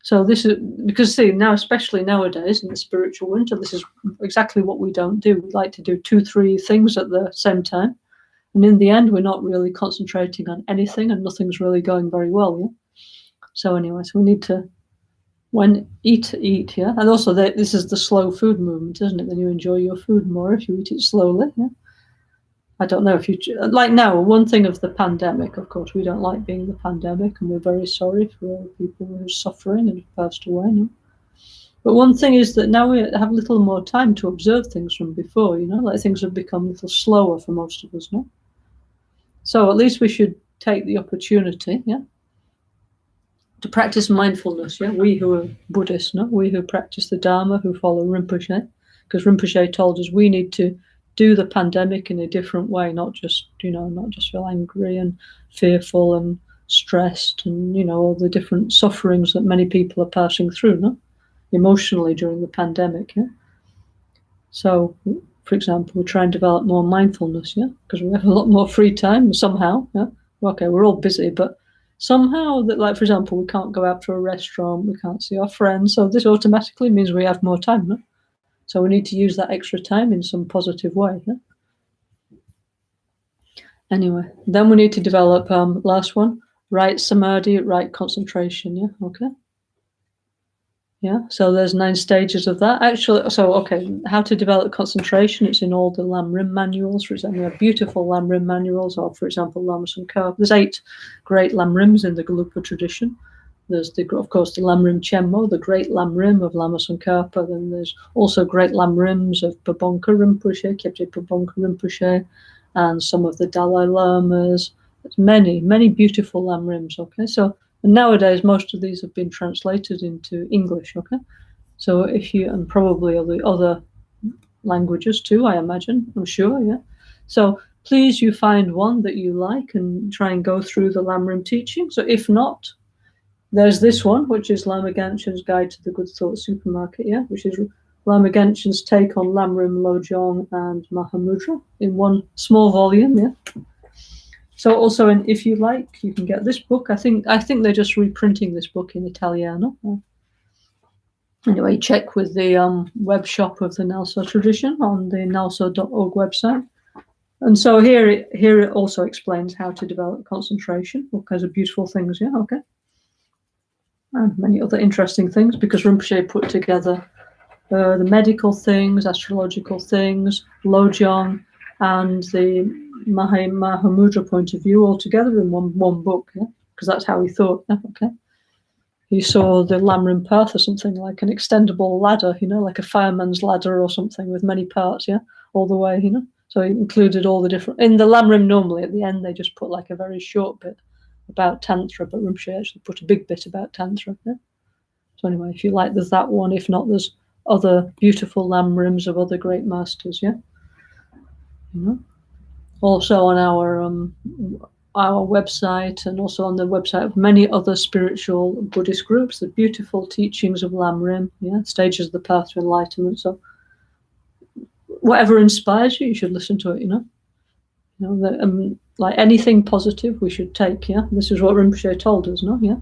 So this is because, see, now, especially nowadays in the spiritual winter, this is exactly what we don't do. We like to do 2-3 things at the same time. And in the end, we're not really concentrating on anything and nothing's really going very well. Yeah. So anyway, so we need to, when eat, yeah. And also this is the slow food movement, isn't it? Then you enjoy your food more if you eat it slowly. Yeah. I don't know if you like now. One thing of the pandemic, of course, we don't like being the pandemic, and we're very sorry for people who are suffering and have passed away. No? But one thing is that now we have a little more time to observe things from before. Like things have become a little slower for most of us. No, so at least we should take the opportunity, yeah, to practice mindfulness. Yeah, we who are Buddhists, no, we who practice the Dharma, who follow Rinpoche, because Rinpoche told us we need to do the pandemic in a different way, not just feel angry and fearful and stressed and all the different sufferings that many people are passing through, no, emotionally during the pandemic. Yeah. So, for example, we try and develop more mindfulness, yeah, because we have a lot more free time somehow. Yeah. Okay, we're all busy, but somehow that, like, for example, we can't go out to a restaurant, we can't see our friends, so this automatically means we have more time. No? So we need to use that extra time in some positive way. Yeah? Anyway, then we need to develop, last one, right samadhi, right concentration. Yeah, okay. Yeah, so there's 9 stages of that. Actually, so, okay, how to develop concentration, it's in all the Lam Rim manuals. For example, we have beautiful Lam Rim manuals, or, for example, Lama Caroline. There's 8 great Lam Rims in the Gelugpa tradition. There's, of course, the Lam Rim Chenmo, the great Lam Rim of Lama Tsongkhapa. Then there's also great Lam Rims of Pabonka Rinpoche, Kyabje Pabonka Rinpoche, and some of the Dalai Lamas. There's many, many beautiful Lam Rims, okay? So, and nowadays, most of these have been translated into English, okay? So if you, and probably other languages too, I imagine, I'm sure, yeah? So please, you find one that you like and try and go through the Lam Rim teaching. So if not, there's this one, which is Lama Genshin's Guide to the Good Thought Supermarket, yeah? Which is Lama Genshin's take on Lam Rim, Lojong, and Mahamudra in one small volume, yeah? So also, if you like, you can get this book. I think they're just reprinting this book in Italiano. Anyway, check with the web shop of the NgalSo tradition on the ngalso.org website. And so here it also explains how to develop concentration, all kinds of beautiful things, yeah, okay. And many other interesting things, because Rinpoche put together the medical things, astrological things, Lojong, and the Mahamudra point of view all together in one book, yeah? Because that's how he thought, yeah, okay. He saw the Lam Rim path as something like an extendable ladder, like a fireman's ladder or something with many parts, yeah, all the way, So he included all the different, in the Lam Rim normally at the end they just put like a very short bit about Tantra, but Rinpoche actually put a big bit about Tantra, yeah. So anyway, if you like, there's that one. If not, there's other beautiful Lam Rims of other great masters, yeah. Also on our website, and also on the website of many other spiritual Buddhist groups, the beautiful teachings of Lam Rim, yeah, stages of the path to enlightenment. So whatever inspires you, you should listen to it, like anything positive we should take, yeah. This is what Rinpoche told us, no, yeah.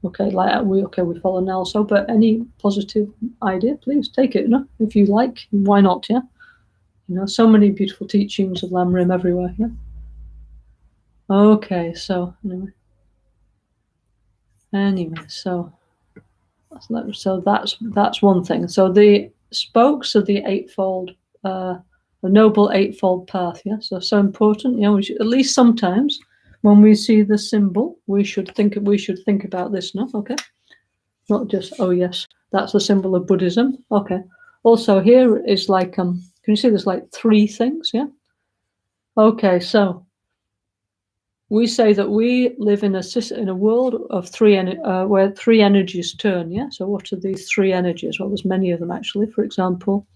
Okay, we follow NgalSo, but any positive idea, please take it, if you like, why not, yeah. So many beautiful teachings of Lam Rim everywhere, yeah. Okay, so anyway, so that's one thing. So the spokes of the eightfold, the noble eightfold path, yeah. So important, we should, at least sometimes when we see the symbol, we should think about this, no? Okay, not just, oh yes, that's the symbol of Buddhism. Okay. Also here is like, can you see there's like 3 things, yeah? Okay, so we say that we live in a world of 3 where 3 energies turn, yeah? So what are these 3 energies? Well, there's many of them actually. For example,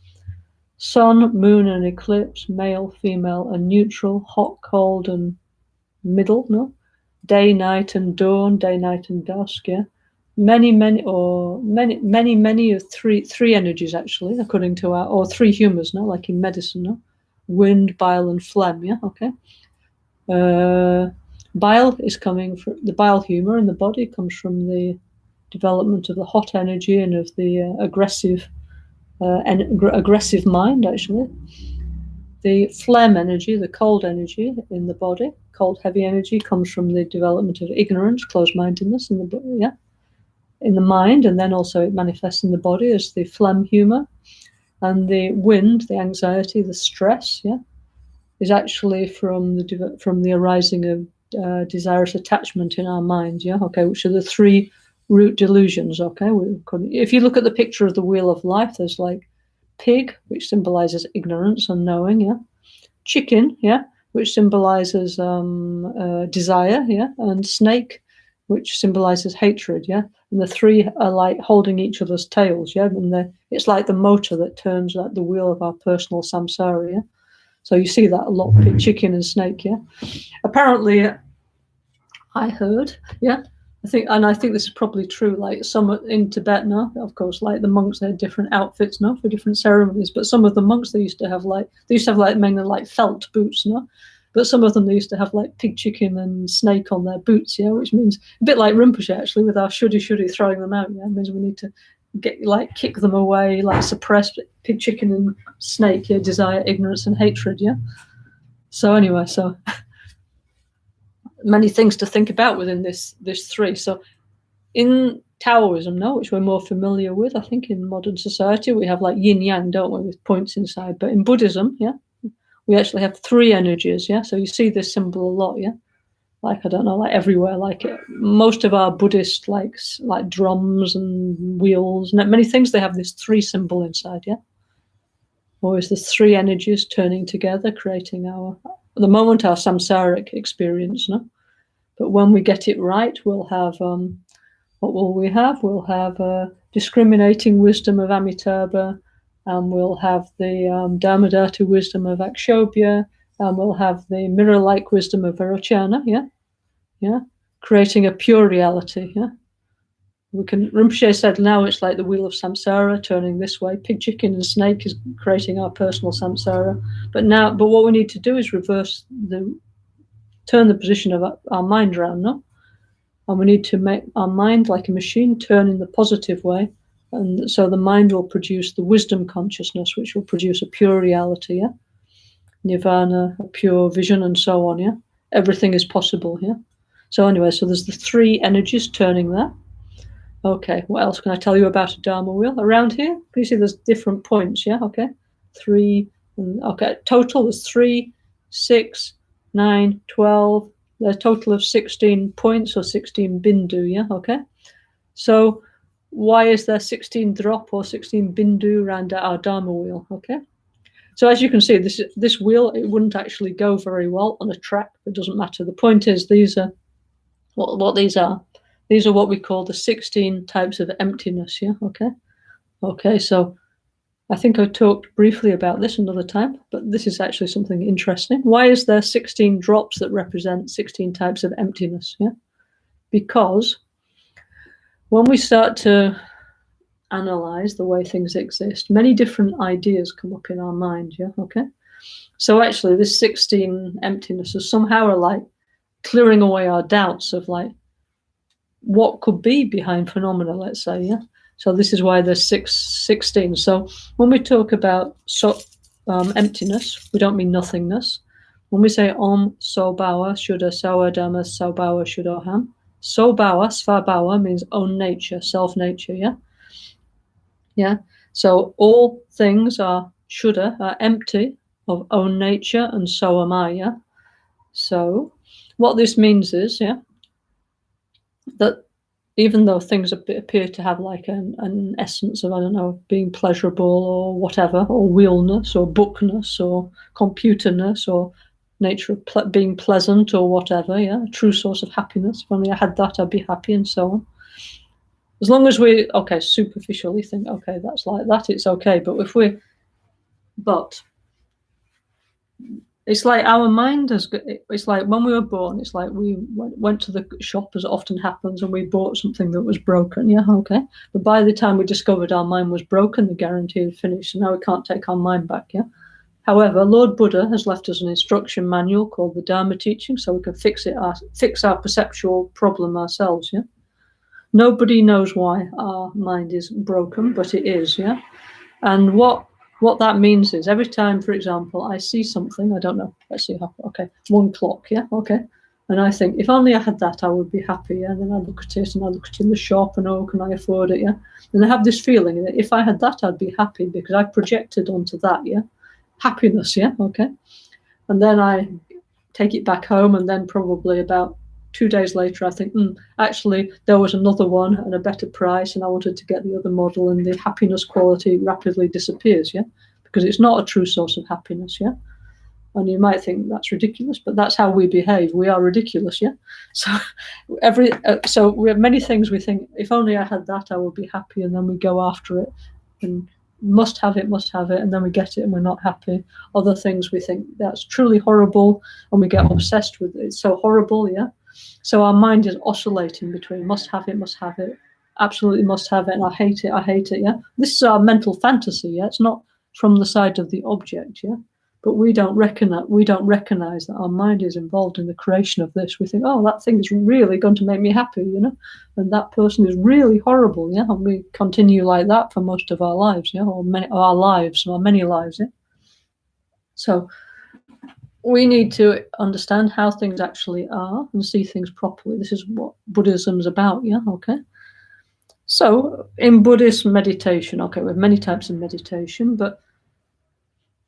sun, moon, and eclipse, male, female, and neutral, hot, cold, and middle, no? Day, night, and dawn, day, night, and dusk, yeah? Many of 3 energies actually, according to or 3 humors, no? Like in medicine, no? Wind, bile, and phlegm, yeah? Okay. Bile is coming from the bile humor in the body, comes from the development of the hot energy and of the aggressive mind, actually. The phlegm energy, the cold energy in the body, cold, heavy energy, comes from the development of ignorance, closed-mindedness in the mind, and then also it manifests in the body as the phlegm humor. And the wind, the anxiety, the stress, is actually from the arising of desirous attachment in our mind, which are the three root delusions, If you look at the picture of the wheel of life, there's like pig, which symbolizes ignorance and knowing, chicken, which symbolizes desire, and snake, which symbolizes hatred, and the three are like holding each other's tails, and it's like the motor that turns like the wheel of our personal samsara, So you see that a lot, chicken and snake, Apparently, I heard, I think this is probably true. Like some in Tibet now, of course, like the monks, they had different outfits now for different ceremonies. But some of the monks, they used to have mainly like felt boots, But some of them, they used to have like pig, chicken, and snake on their boots, which means a bit like Rinpoche actually, with our shuddy throwing them out. It means we need to kick them away, like suppress pig, chicken, and snake. Desire, ignorance, and hatred. So anyway, many things to think about within this three. So in Taoism now, which we're more familiar with, I think in modern society, we have like yin yang, don't we, with points inside. But in Buddhism, we actually have three energies, So you see this symbol a lot, Like, I don't know, like everywhere, like most of our Buddhist, like drums and wheels and many things, they have this three symbol inside, Always the three energies turning together, creating our samsaric experience, But when we get it right, we'll have, what will we have? We'll have discriminating wisdom of Amitabha, and we'll have the Dharmadhatu wisdom of Akshobhya, and we'll have the mirror-like wisdom of Vairocana, creating a pure reality, Rinpoche said now it's like the wheel of samsara turning this way. Pig, chicken, and snake is creating our personal samsara. But what we need to do is turn the position of our mind around, And we need to make our mind like a machine turn in the positive way. And so the mind will produce the wisdom consciousness, which will produce a pure reality, Nirvana, a pure vision, and so on, Everything is possible, So anyway, so there's the three energies turning there. Okay, what else can I tell you about a Dharma wheel? Around here, you see there's different points, Okay, total is 3, 6, 9, 12. A total of 16 points or 16 bindu, Okay. So why is there 16 drop or 16 bindu around our Dharma wheel, Okay. So as you can see, this wheel, it wouldn't actually go very well on a track. It doesn't matter. The point is, these are what these are. These are what we call the 16 types of emptiness, Okay. Okay, so I think I talked briefly about this another time, but this is actually something interesting. Why is there 16 drops that represent 16 types of emptiness? Because when we start to analyze the way things exist, many different ideas come up in our mind, Okay. So actually, this 16 emptinesses somehow are like clearing away our doubts of like what could be behind phenomena, let's say, So this is why there's 16. So when we talk about emptiness, we don't mean nothingness. When we say Om So Bhawa Shuddha Sawa Dhamma So Bhawa Shuddhoham, So Bhawa, Svabhawa means own nature, self-nature, So all things are Shuddha, are empty of own nature, and so am I, So what this means is, that even though things appear to have like an essence of, I don't know, being pleasurable or whatever, or wheelness or bookness or computerness or nature of being pleasant or whatever, a true source of happiness. If only I had that, I'd be happy, and so on. As long as we, superficially think, that's like that, it's okay. But it's like our mind it's like when we were born, it's like we went to the shop, as it often happens, and we bought something that was broken, But by the time we discovered our mind was broken, the guarantee had finished, so now we can't take our mind back, However, Lord Buddha has left us an instruction manual called the Dharma teaching, so we can fix our perceptual problem ourselves, Nobody knows why our mind is broken, but it is, yeah? And what that means is every time, for example, I see something, I don't know, let's see, okay, one clock, yeah, okay. And I think, if only I had that, I would be happy, yeah? And then I look at it, and I look at it in the shop, and oh, can I afford it, yeah? And I have this feeling that if I had that, I'd be happy, because I projected onto that, yeah? Happiness, yeah, okay. And then I take it back home, and then probably about 2 days later, I think, actually, there was another one at a better price, and I wanted to get the other model, and the happiness quality rapidly disappears, yeah? Because it's not a true source of happiness, yeah? And you might think that's ridiculous, but that's how we behave. We are ridiculous, yeah? So so we have many things we think, if only I had that, I would be happy, and then we go after it, and must have it, and then we get it and we're not happy. Other things we think that's truly horrible, and we get obsessed with it. It's so horrible, yeah? So our mind is oscillating between must have it, absolutely must have it, and I hate it, yeah? This is our mental fantasy, yeah? It's not from the side of the object, yeah? But we don't recognize that our mind is involved in the creation of this. We think, oh, that thing is really going to make me happy, you know, and that person is really horrible, yeah, and we continue like that for most of our lives, yeah, or many lives, yeah. So we need to understand how things actually are and see things properly. This is what Buddhism's about, yeah, okay. So in Buddhist meditation, okay, we have many types of meditation, but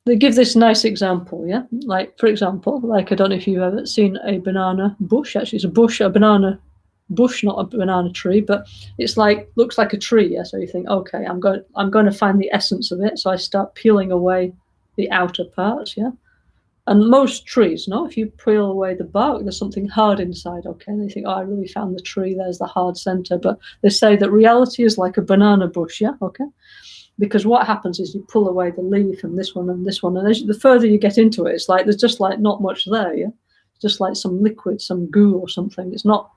they give this nice example, yeah? Like, for example, like, I don't know if you've ever seen a banana bush. Actually, it's a banana bush, not a banana tree, but it's like, looks like a tree, yeah? So you think, okay, I'm going to find the essence of it. So I start peeling away the outer parts, yeah? And most trees, no, if you peel away the bark, there's something hard inside, okay? And they think, oh, I really found the tree, there's the hard center. But they say that reality is like a banana bush, yeah, okay? Because what happens is you pull away the leaf and this one, and the further you get into it, it's like there's just like not much there, yeah? It's just like some liquid, some goo or something. It's not,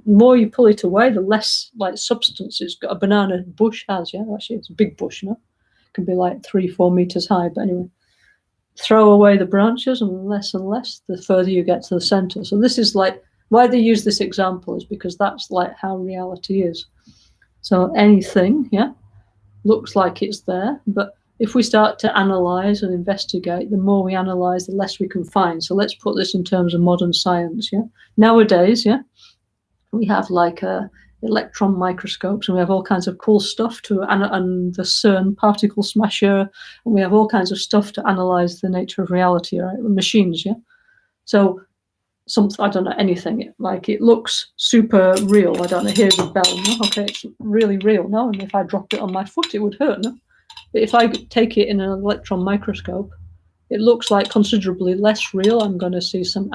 the more you pull it away, the less like substance it's got. A banana bush has, yeah? Actually, it's a big bush, no? It can be like 3-4 meters high, but anyway. Throw away the branches and less, the further you get to the center. So this is like, why they use this example is because that's like how reality is. So anything, yeah, looks like it's there, but if we start to analyze and investigate, the more we analyze, the less we can find. So let's put this in terms of modern science, yeah. Nowadays, yeah, we have like electron microscopes, and we have all kinds of cool stuff and the CERN particle smasher, and we have all kinds of stuff to analyze the nature of reality, right? Machines, yeah. So I don't know, anything, like it looks super real. I don't know, here's a bell, no? Okay, it's really real, no? And if I dropped it on my foot, it would hurt, no? But if I take it in an electron microscope, it looks like considerably less real. I'm going to see some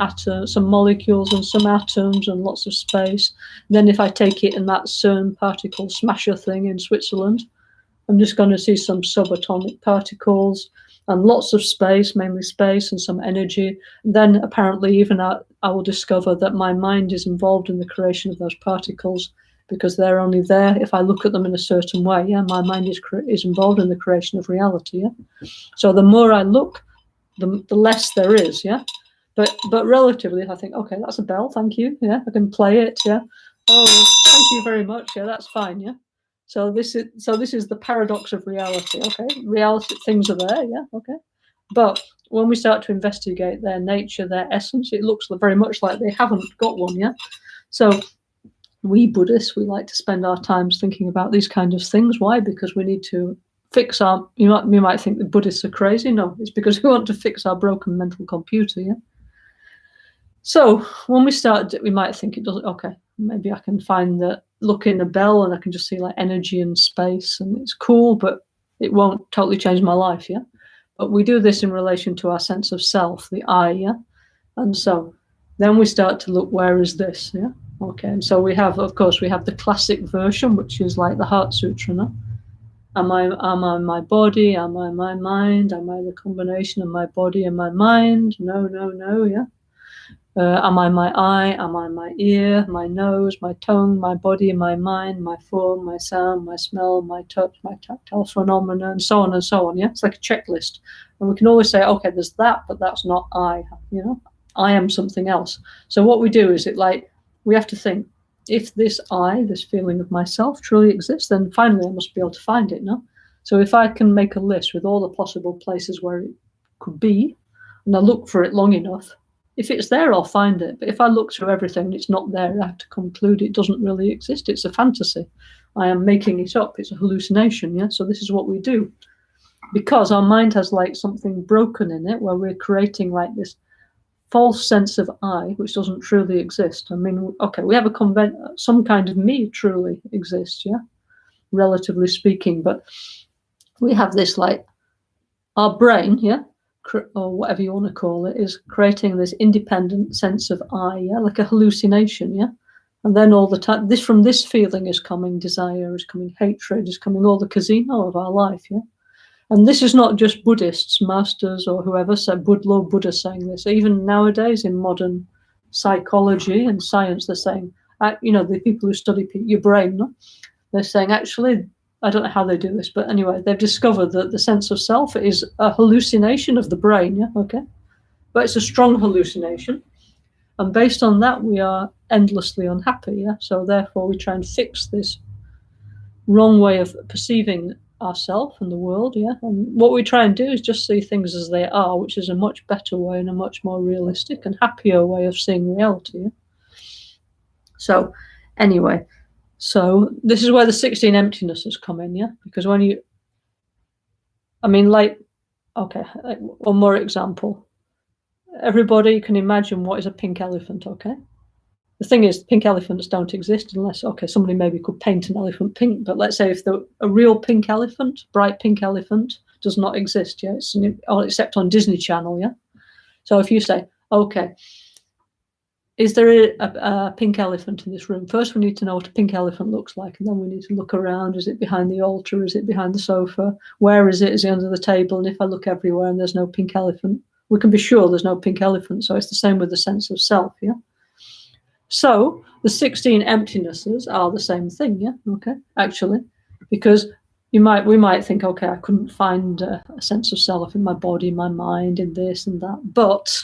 molecules and some atoms and lots of space. Then if I take it in that CERN particle smasher thing in Switzerland, I'm just going to see some subatomic particles and lots of space, mainly space and some energy. Then apparently even I will discover that my mind is involved in the creation of those particles, because they're only there if I look at them in a certain way. Yeah, my mind is involved in the creation of reality. Yeah, so the more I look, the less there is. Yeah, but relatively, if I think, okay, that's a bell, thank you. Yeah, I can play it. Yeah, oh, thank you very much. Yeah, that's fine. Yeah. So this is the paradox of reality. Okay, reality, things are there. Yeah. Okay, but when we start to investigate their nature, their essence, it looks very much like they haven't got one. Yeah. So we Buddhists, we like to spend our times thinking about these kind of things. Why? Because we need to fix our, you might think the Buddhists are crazy. No, it's because we want to fix our broken mental computer, yeah? So when we start, we might think it doesn't, okay, maybe I can find look in a bell and I can just see like energy and space and it's cool, but it won't totally change my life, yeah? But we do this in relation to our sense of self, the I, yeah? And so then we start to look, where is this, yeah? Okay, and so we have the classic version, which is like the Heart Sutra, no? Am I my body? Am I my mind? Am I the combination of my body and my mind? No, yeah? Am I my eye? Am I my ear? My nose? My tongue? My body? My mind? My form? My sound? My smell? My touch? My tactile phenomena? And so on, yeah? It's like a checklist. And we can always say, okay, there's that, but that's not I, you know? I am something else. So what we do is we have to think, if this I, this feeling of myself, truly exists, then finally I must be able to find it, no? So if I can make a list with all the possible places where it could be, and I look for it long enough, if it's there, I'll find it. But if I look through everything and it's not there, I have to conclude it doesn't really exist. It's a fantasy. I am making it up. It's a hallucination, yeah? So this is what we do. Because our mind has like something broken in it, where we're creating like this false sense of I, which doesn't truly exist. I mean, okay, we have some kind of me truly exists, yeah, relatively speaking, but we have this like our brain, yeah, or whatever you want to call it, is creating this independent sense of I, yeah, like a hallucination, yeah. And then all the time, from this feeling is coming desire, is coming hatred, is coming all the casino of our life, yeah. And this is not just Buddhists, masters, or whoever said Lord Buddha saying this. Even nowadays in modern psychology and science, they're saying, the people who study your brain, no? They're saying, actually, I don't know how they do this, but anyway, they've discovered that the sense of self is a hallucination of the brain, yeah, okay? But it's a strong hallucination. And based on that, we are endlessly unhappy, yeah? So therefore, we try and fix this wrong way of perceiving ourselves and the world, yeah. And what we try and do is just see things as they are, which is a much better way and a much more realistic and happier way of seeing reality. Yeah? So anyway, so this is where the 16 emptinesses come in, yeah. Because when you, I mean, like, okay, one more example. Everybody can imagine what is a pink elephant, okay? The thing is, pink elephants don't exist unless, okay, somebody maybe could paint an elephant pink, but let's say if a real pink elephant, bright pink elephant, does not exist, yeah, except on Disney Channel, yeah. So if you say, okay, is there a pink elephant in this room? First, we need to know what a pink elephant looks like, and then we need to look around. Is it behind the altar? Is it behind the sofa? Where is it? Is it under the table? And if I look everywhere and there's no pink elephant, we can be sure there's no pink elephant. So it's the same with the sense of self, yeah. So the 16 emptinesses are the same thing, yeah, okay, actually, because we might think, okay, I couldn't find a sense of self in my body, my mind, in this and that, but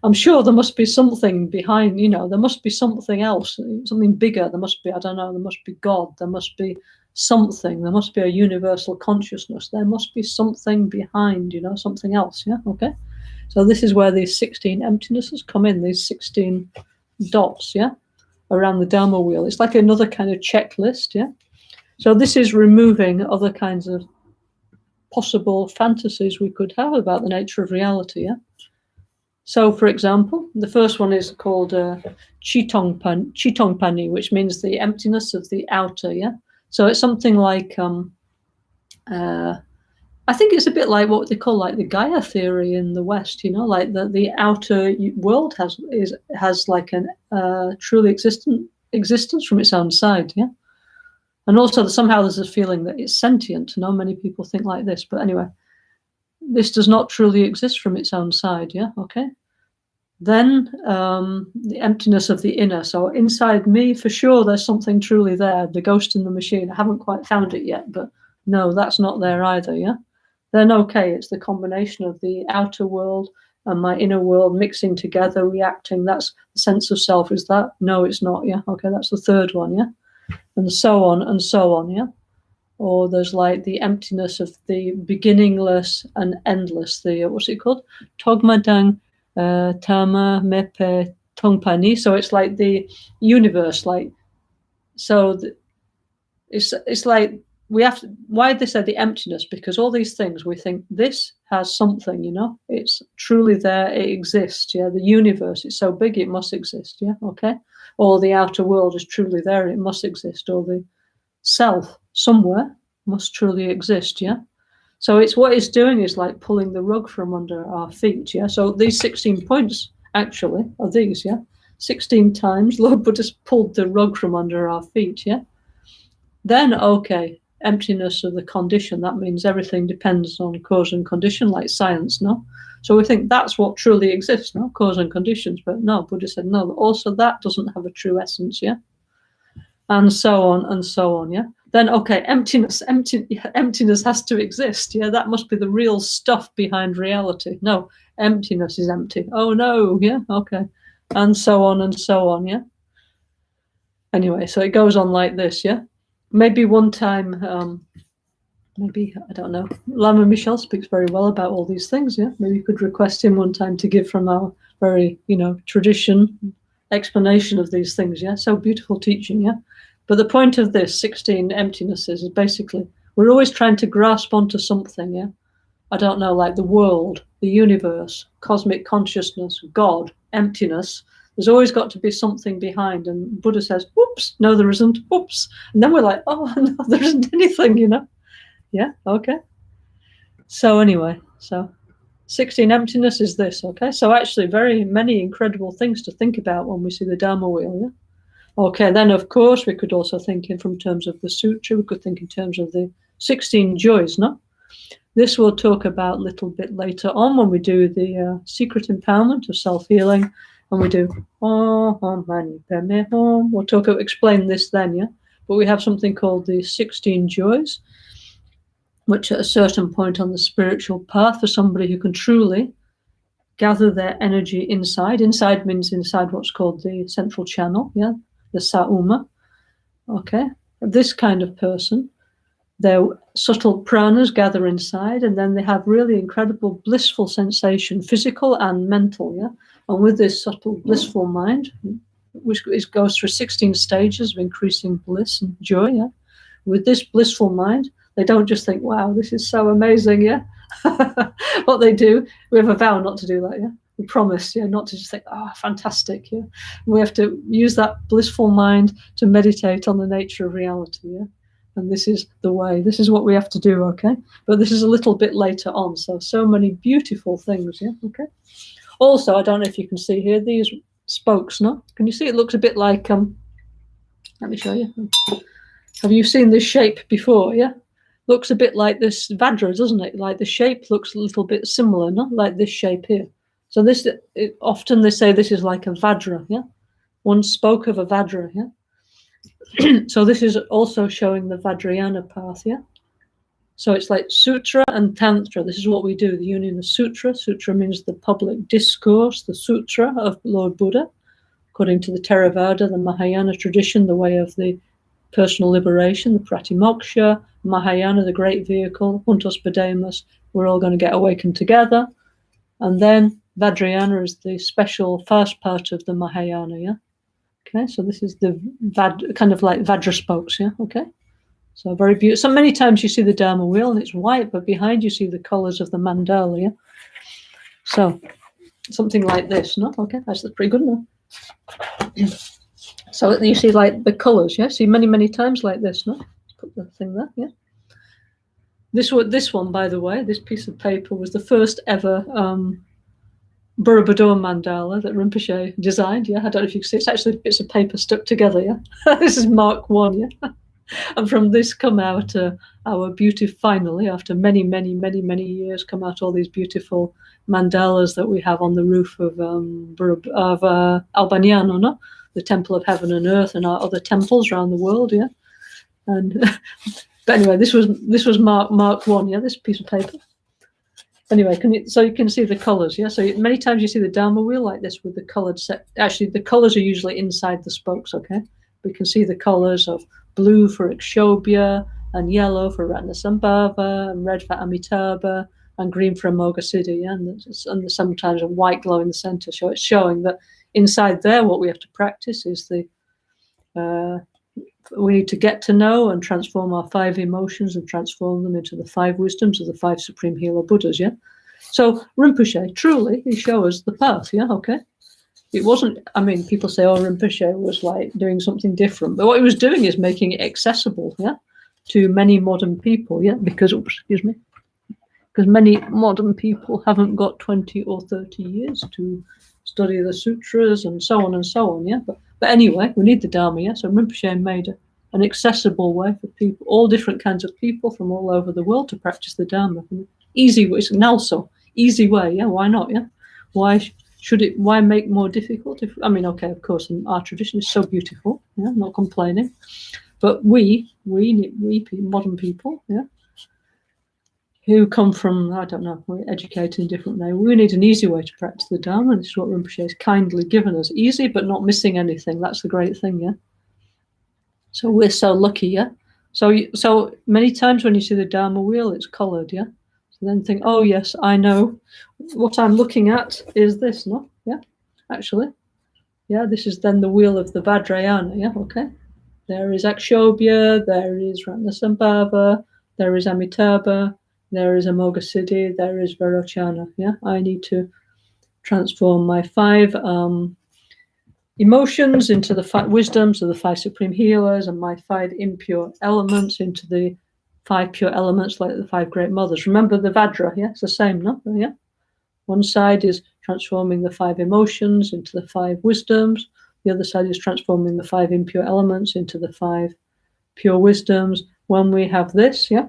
I'm sure there must be something behind, there must be something else, something bigger. There must be, I don't know, there must be God, there must be something, there must be a universal consciousness, there must be something behind, something else, yeah, okay. So this is where these 16 emptinesses come in, these 16 dots, yeah, around the Dharma wheel. It's like another kind of checklist, yeah. So this is removing other kinds of possible fantasies we could have about the nature of reality, yeah. So, for example, the first one is called Chitongpani, which means the emptiness of the outer, yeah. So it's something like I think it's a bit like what they call like the Gaia theory in the West, like the outer world has like an truly existence from its own side, yeah. And also somehow there's a feeling that it's sentient. Many people think like this, but anyway, this does not truly exist from its own side, yeah, okay. Then the emptiness of the inner. So inside me, for sure, there's something truly there. The ghost in the machine. I haven't quite found it yet, but no, that's not there either, yeah. Then okay, it's the combination of the outer world and my inner world mixing together, reacting. That's the sense of self. Is that? No, it's not, yeah. Okay, that's the third one, yeah. And so on, yeah. Or there's like the emptiness of the beginningless and endless, the, what's it called? Togmadang Tama Mepe Tongpani. So it's like the universe, like, so it's like, we have to, why they say the emptiness, because all these things we think this has something, it's truly there, it exists, yeah. The universe, it's so big it must exist, yeah, okay. Or the outer world is truly there, it must exist. Or the self somewhere must truly exist, yeah. So it's what it's doing is like pulling the rug from under our feet, yeah. So these 16 points actually are these, yeah. 16 times Lord Buddha's pulled the rug from under our feet, yeah. Then okay, emptiness of the condition, that means everything depends on cause and condition, like science, no? So we think that's what truly exists, no? Cause and conditions, but no, Buddha said no, also that doesn't have a true essence, yeah? And so on, yeah? Then, okay, emptiness has to exist, yeah? That must be the real stuff behind reality. No, emptiness is empty. Oh no, yeah, okay. And so on, yeah? Anyway, so it goes on like this, yeah? Maybe one time, maybe, I don't know, Lama Michel speaks very well about all these things, yeah? Maybe you could request him one time to give from our very, tradition, explanation of these things, yeah? So beautiful teaching, yeah? But the point of this 16 emptinesses is basically, we're always trying to grasp onto something, yeah? I don't know, like the world, the universe, cosmic consciousness, God, emptiness. There's always got to be something behind. And Buddha says, whoops, no, there isn't, whoops. And then we're like, oh, no, there isn't anything, Yeah, okay. So anyway, 16 emptiness is this, okay? So actually very many incredible things to think about when we see the Dharma wheel, yeah? Okay, then of course we could also think in from terms of the sutra, we could think in terms of the 16 joys, no? This we'll talk about a little bit later on when we do the secret empowerment of self-healing, and we do we'll explain this then, yeah. But we have something called the 16 joys, which at a certain point on the spiritual path, for somebody who can truly gather their energy inside. Inside means inside what's called the central channel, yeah, the sauma. Okay, this kind of person, their subtle pranas gather inside, and then they have really incredible blissful sensation, physical and mental, yeah. And with this subtle blissful mind, which goes through 16 stages of increasing bliss and joy, yeah. With this blissful mind, they don't just think, wow, this is so amazing, yeah. What they do, we have a vow not to do that, yeah. We promise, yeah, not to just think, oh, fantastic, yeah. We have to use that blissful mind to meditate on the nature of reality, yeah. And this is the way, this is what we have to do, okay? But this is a little bit later on, so many beautiful things, yeah, okay? Also, I don't know if you can see here, these spokes, no? Can you see it looks a bit like, let me show you. Have you seen this shape before, yeah? Looks a bit like this Vajra, doesn't it? Like the shape looks a little bit similar, no? Like this shape here. So this, often they say this is like a Vajra, yeah? One spoke of a Vajra, yeah? So this is also showing the Vajrayana path, yeah? So it's like Sutra and Tantra. This is what we do, the union of Sutra. Sutra means the public discourse, the Sutra of Lord Buddha, according to the Theravada, the Mahayana tradition, the way of the personal liberation, the Pratimoksha, Mahayana, the great vehicle, Huntos Pademas, we're all going to get awakened together. And then Vajrayana is the special first part of the Mahayana, yeah? Okay, so this is the kind of like Vajra spokes, yeah, okay? So very beautiful. So many times you see the Dharma wheel and it's white, but behind you see the colors of the mandala, yeah? So something like this, no? Okay, that's pretty good enough. So you see like the colors, yeah? See many times like this, no? Let's put the thing there, yeah? This one, by the way, this piece of paper was the first ever Borobudur mandala that Rinpoche designed, yeah? I don't know if you can see, it's actually bits of paper stuck together, yeah? This is Mark 1, yeah? And from this come out our beauty, finally, after many years, come out all these beautiful mandalas that we have on the roof of Albaniano, no? The Temple of Heaven and Earth and our other temples around the world, yeah? And but anyway, this was Mark 1, yeah, this piece of paper. Anyway, so you can see the colors, yeah? So many times you see the Dharma wheel like this with the colored set. Actually, the colors are usually inside the spokes, okay? We can see the colors of blue for Ikshobhya, and yellow for Ratnasambhava, and red for Amitabha, and green for Amoga Siddhi, yeah? And sometimes a white glow in the center. So it's showing that inside there, what we have to practice is we need to get to know and transform our 5 emotions and transform them into the 5 wisdoms of the 5 Supreme Healer Buddhas, yeah? So Rinpoche, truly, he showed us the path, yeah, okay? It wasn't, I mean, people say, oh, Rinpoche was like doing something different. But what he was doing is making it accessible, yeah, to many modern people, yeah, because many modern people haven't got 20 or 30 years to study the sutras and so on, yeah. But anyway, we need the Dharma, yeah. So Rinpoche made an accessible way for people, all different kinds of people from all over the world to practice the Dharma. Easy way, it's NgalSo, easy way, yeah, why not, yeah? Why make more difficult? I mean, okay, of course, our tradition is so beautiful, yeah, not complaining. But we modern people, yeah, who come from, I don't know, we're educated in different ways. We need an easy way to practice the Dharma, and this is what Rinpoche has kindly given us. Easy, but not missing anything. That's the great thing, yeah? So we're so lucky, yeah? So many times when you see the Dharma wheel, it's coloured, yeah? So then think, oh yes, I know what I'm looking at is this, no? Yeah, actually. Yeah, this is then the wheel of the Vajrayana, yeah, okay? There is Akshobhya, there is Ratnasambhava, there is Amitabha, there is Amoghasiddhi, there is Vairocana, yeah? I need to transform my 5 emotions into the 5 wisdoms of the 5 supreme healers, and my 5 impure elements into the 5 pure elements, like the 5 great mothers. Remember the Vajra, yeah? It's the same, no? Yeah? One side is transforming the 5 emotions into the 5 wisdoms. The other side is transforming the 5 impure elements into the 5 pure wisdoms. When we have this, yeah,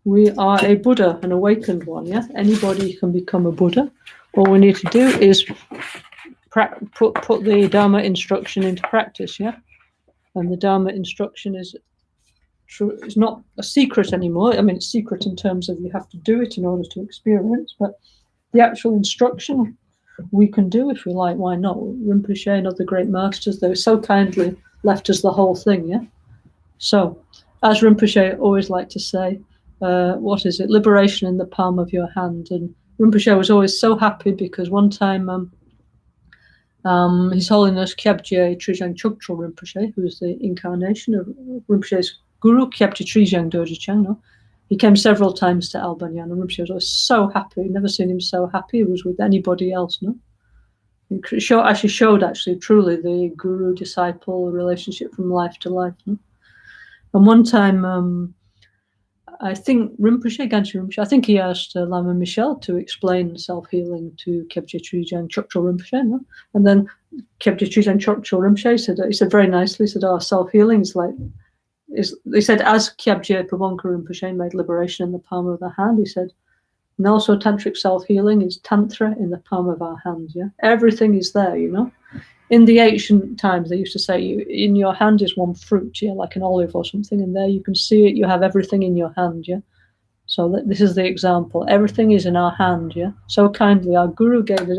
we are a Buddha, an awakened one, yeah? Anybody can become a Buddha. All we need to do is put the Dharma instruction into practice, yeah? And the Dharma instruction is true. It's not a secret anymore. I mean, it's secret in terms of you have to do it in order to experience, but the actual instruction we can do if we like. Why not? Rinpoche and other great masters, they so kindly left us the whole thing, yeah? So, as Rinpoche always liked to say, what is it? Liberation in the palm of your hand. And Rinpoche was always so happy because one time His Holiness Kyabje Trijang Chukchul Rinpoche, who is the incarnation of Rinpoche's guru, Kyabje Trijang Dorje, no? He came several times to Albania, and Rinpoche was always so happy. Never seen him so happy. He was with anybody else, no? It showed truly the guru-disciple relationship from life to life. No? And one time, I think Rinpoche, Ganshi Rinpoche, I think he asked Lama Michel to explain self-healing to Kyabje Trijang Chokchul Rinpoche, no? And then Kyabje Trijang Chokchul Rinpoche he said very nicely, he said, self-healing is like, he said, as Kyabje Pabonka Rinpoche made liberation in the palm of the hand, he said, NgalSo Tantric Self-Healing is Tantra in the palm of our hand, yeah? Everything is there, you know? In the ancient times, they used to say, in your hand is one fruit, yeah, like an olive or something, and there you can see it, you have everything in your hand, yeah? So this is the example. Everything is in our hand, yeah? So kindly, our guru gave us,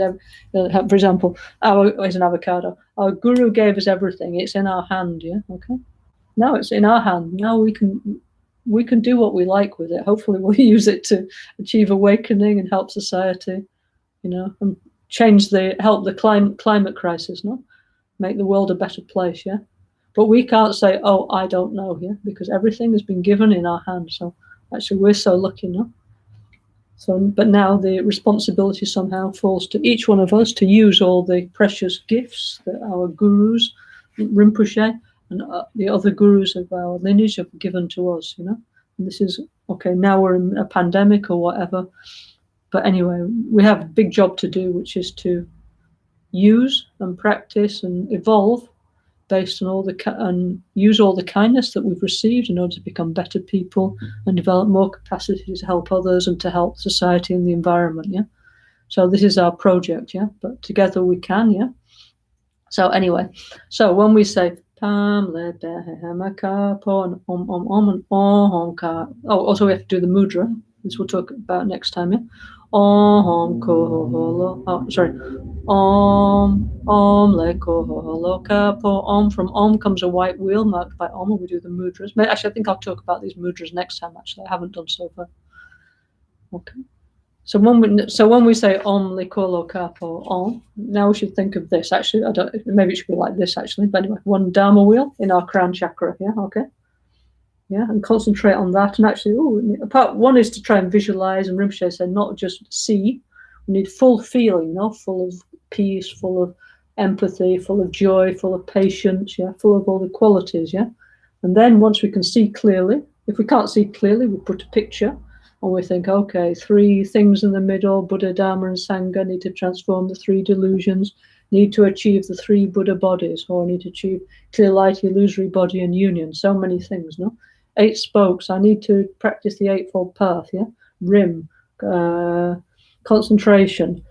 for example, is an avocado. Our guru gave us everything. It's in our hand, yeah? Okay? Now it's in our hand. Now we can do what we like with it. Hopefully we'll use it to achieve awakening and help society, you know, and help the climate crisis, no? Make the world a better place, yeah? But we can't say, oh, I don't know, yeah? Because everything has been given in our hands. So actually we're so lucky, no? So, but now the responsibility somehow falls to each one of us to use all the precious gifts that our gurus, Rinpoche, and the other gurus of our lineage have given to us, you know? And this is, okay, now we're in a pandemic or whatever. But anyway, we have a big job to do, which is to use and practice and evolve based on and use all the kindness that we've received in order to become better people and develop more capacity to help others and to help society and the environment, yeah? So this is our project, yeah? But together we can, yeah? So anyway, so when we say Pam le behemaka po and and ka. Oh, also we have to do the mudra, which we'll talk about next time, yeah? Sorry. Om le ko ka po om. From om comes a white wheel marked by om, and we do the mudras. Actually, I think I'll talk about these mudras next time. Actually, I haven't done so far. Okay. So when we say Om Likolo Kapo Om, now we should think of this. Actually, maybe it should be like this actually. But anyway, one Dharma wheel in our crown chakra. Yeah, okay. Yeah, and concentrate on that. And actually, part one is to try and visualize. And Rinpoche said not just see. We need full feeling, you know, full of peace, full of empathy, full of joy, full of patience. Yeah, full of all the qualities. Yeah, and then once we can see clearly, if we can't see clearly, we put a picture. And we think, okay, 3 things in the middle, Buddha, Dharma, and Sangha, need to transform the 3 delusions, need to achieve the 3 Buddha bodies, or need to achieve clear light, illusory body, and union. So many things, no? 8 spokes, I need to practice the Eightfold Path, yeah? Rim, concentration,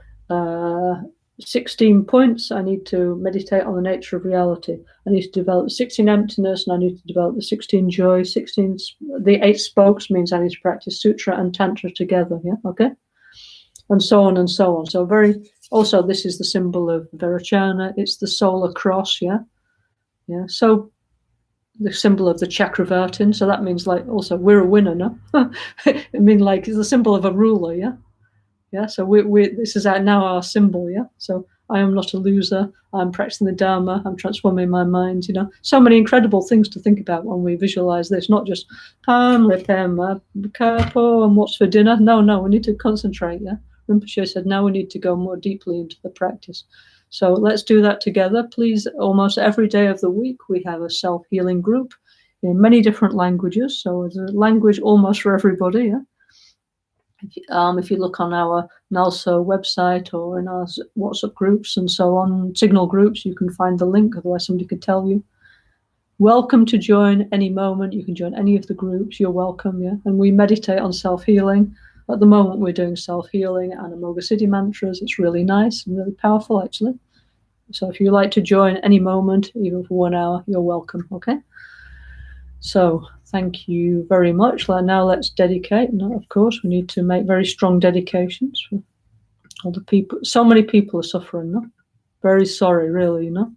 16 points, I need to meditate on the nature of reality. I need to develop 16 emptiness, and I need to develop the 16 joy. The 8 spokes means I need to practice sutra and tantra together, yeah, okay? And so on and so on. So also this is the symbol of Vairocana. It's the solar cross, yeah? Yeah, so the symbol of the Chakravartin. So that means like also we're a winner, no? I mean, like it's the symbol of a ruler, yeah? Yeah, so this is now our symbol, yeah? So I am not a loser. I'm practicing the Dharma. I'm transforming my mind, you know. So many incredible things to think about when we visualize this, not just kapo and what's for dinner. No, we need to concentrate, yeah? Rinpoche said, now we need to go more deeply into the practice. So let's do that together. Please, almost every day of the week, we have a self-healing group in many different languages. So it's a language almost for everybody, yeah? If you look on our NgalSo website or in our WhatsApp groups and so on, signal groups, you can find the link, otherwise somebody could tell you. Welcome to join any moment. You can join any of the groups. You're welcome, yeah? And we meditate on self-healing. At the moment, we're doing self-healing and Amoga City mantras. It's really nice and really powerful, actually. So if you like to join any moment, even for 1 hour, you're welcome, okay? So thank you very much. Now let's dedicate. No, of course, we need to make very strong dedications for all the people. So many people are suffering, no? Very sorry, really, you know?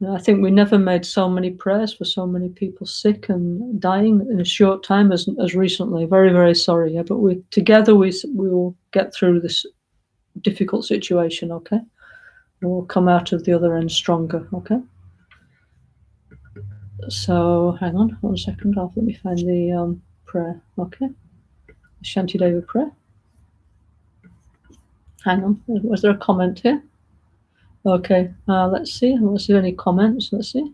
I think we never made so many prayers for so many people sick and dying in a short time as recently. Very, very sorry. Yeah, but together we will get through this difficult situation, okay? We'll come out of the other end stronger, okay? So hang on 1 second. Let me find the prayer, okay? The Shantideva prayer. Hang on. Was there a comment here? Okay, let's see. Let's see any comments. Let's see.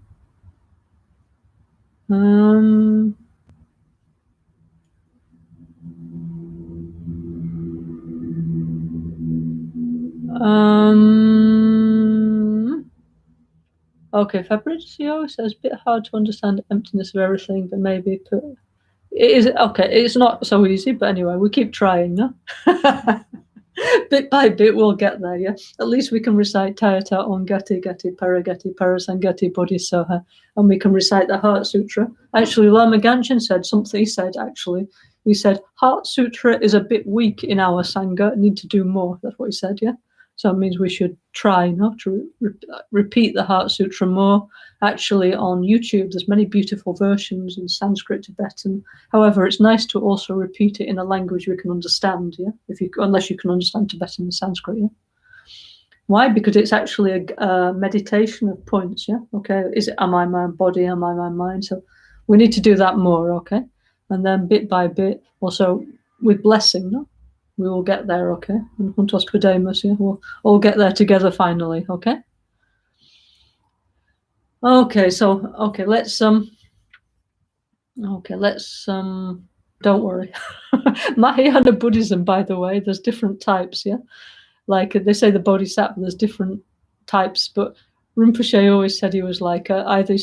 Okay, Fabrizio says a bit hard to understand the emptiness of everything, but maybe it is okay. It's not so easy, but anyway, we keep trying, no? Bit by bit, we'll get there, yeah? At least we can recite Tayata Om Gati Gati Paragati Parasangati Bodhisattva, and we can recite the Heart Sutra. Actually, Lama Ganchen said something. He said, Heart Sutra is a bit weak in our Sangha, need to do more. That's what he said, yeah? So it means we should try not to repeat the Heart Sutra more. Actually, on YouTube, there's many beautiful versions in Sanskrit, Tibetan. However, it's nice to also repeat it in a language we can understand, yeah? Unless you can understand Tibetan and Sanskrit, yeah? Why? Because it's actually a meditation of points, yeah? Okay, am I my body, am I my mind? So we need to do that more, okay? And then bit by bit, also with blessing, no? We will get there, okay? And Juntos Podemos, yeah? We'll all get there together finally, okay? Okay, so let's don't worry. Mahayana Buddhism, by the way, there's different types, yeah? Like they say the Bodhisattva, there's different types, but Rinpoche always said he was like either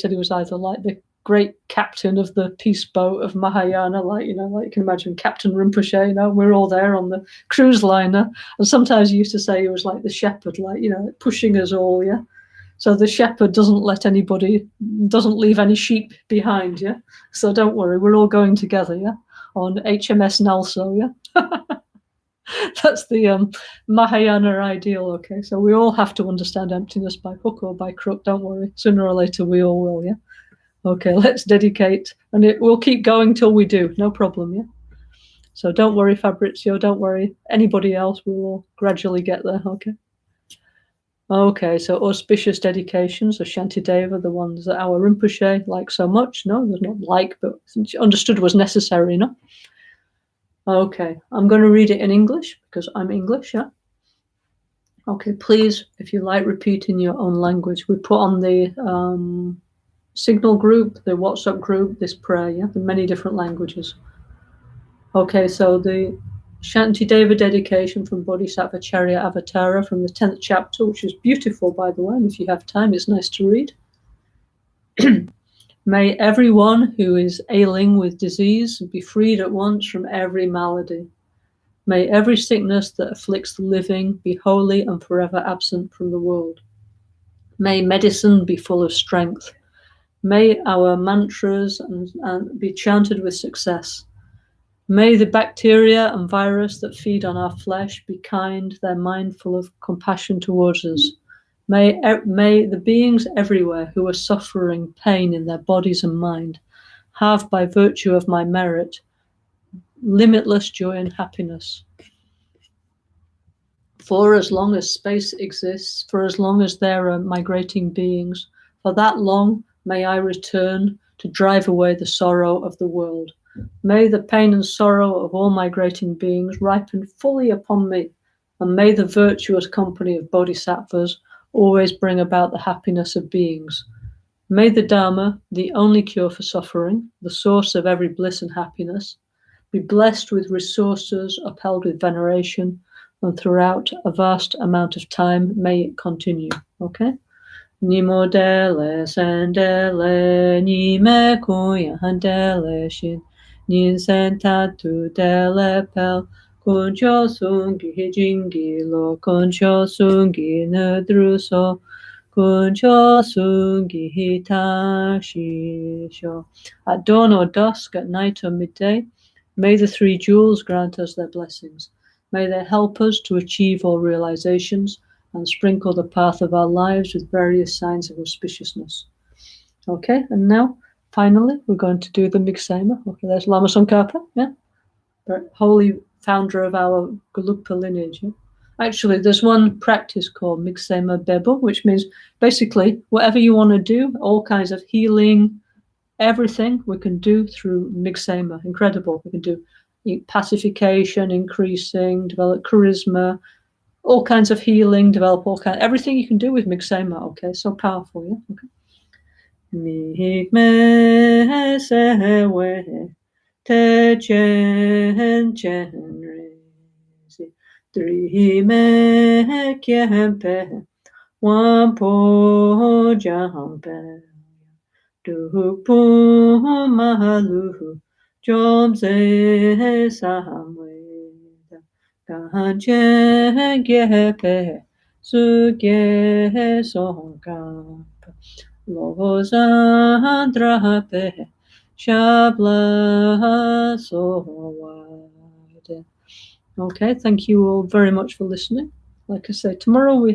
like the great captain of the peace boat of Mahayana, like, you know, like you can imagine Captain Rinpoche, you know, we're all there on the cruise liner. And sometimes he used to say he was like the shepherd, like, you know, pushing us all, yeah? So the shepherd doesn't leave any sheep behind, yeah? So don't worry, we're all going together, yeah? On HMS NgalSo, yeah? That's the Mahayana ideal, okay? So we all have to understand emptiness by hook or by crook, don't worry. Sooner or later we all will, yeah? Okay, let's dedicate, and we'll keep going till we do, no problem, yeah? So don't worry, Fabrizio, don't worry. Anybody else, we will gradually get there, okay? Okay, so auspicious dedications of Shantideva, the ones that our Rinpoche liked so much, no? There's not like, but understood was necessary, no? Okay, I'm going to read it in English because I'm English, yeah? Okay, please, if you like, repeat in your own language. We put on the signal group, the WhatsApp group, this prayer, yeah, in many different languages. Okay, so the Shantideva dedication from Bodhisattva Charya Avatara from the 10th chapter, which is beautiful, by the way, and if you have time, it's nice to read. May everyone who is ailing with disease be freed at once from every malady. May every sickness that afflicts the living be wholly and forever absent from the world. May medicine be full of strength. May our mantras and be chanted with success. May the bacteria and virus that feed on our flesh be kind, their mind full of compassion towards us. May the beings everywhere who are suffering pain in their bodies and mind have, by virtue of my merit, limitless joy and happiness. For as long as space exists, for as long as there are migrating beings, for that long may I return to drive away the sorrow of the world. May the pain and sorrow of all migrating beings ripen fully upon me, and may the virtuous company of bodhisattvas always bring about the happiness of beings. May the Dharma, the only cure for suffering, the source of every bliss and happiness, be blessed with resources, upheld with veneration, and throughout a vast amount of time may it continue. Okay? Nimo dele sendele, nime kuya handele shin, nin sentatu dele pel, kuncho sungi jingi lo, kuncho sungi nedruso, kuncho sungi hitashi sho. At dawn or dusk, at night or midday, may the three jewels grant us their blessings. May they help us to achieve all realizations and sprinkle the path of our lives with various signs of auspiciousness. Okay, and now, finally, we're going to do the Miksema. Okay, there's Lama Tsongkhapa, yeah? Holy founder of our Gelugpa lineage. Yeah? Actually, there's one practice called Miksema Bebo, which means basically whatever you want to do, all kinds of healing, everything we can do through Miksema. Incredible. We can do pacification, increasing, develop charisma, all kinds of healing, develop all kinds, everything you can do with Miksema. Okay, so powerful, yeah. Okay. Mikme sewe te chen chen re si drime kiempe wampo jampe dupu mahalu jomse samwe ganchen gepe suge songkap Losandrape Shabla Sowade. Okay, thank you all very much for listening. Like I say, tomorrow we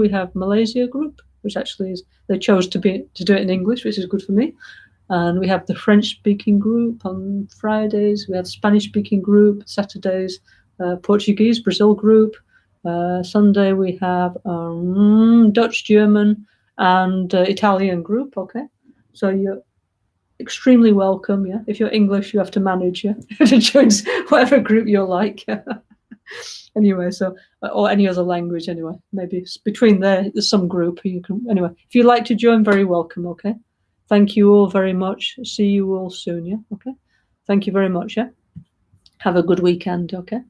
have Malaysia group, which actually is they chose to do it in English, which is good for me. And we have the French-speaking group on Fridays. We have Spanish-speaking group Saturdays, Portuguese Brazil group. Sunday we have Dutch, German, and Italian group. Okay, so you're extremely welcome. Yeah, if you're English, you have to manage. Yeah, to join whatever group you like. Anyway, so or any other language. Anyway, maybe between there's some group you can. Anyway, if you like to join, very welcome. Okay. Thank you all very much. See you all soon, yeah? Okay. Thank you very much, yeah? Have a good weekend, okay?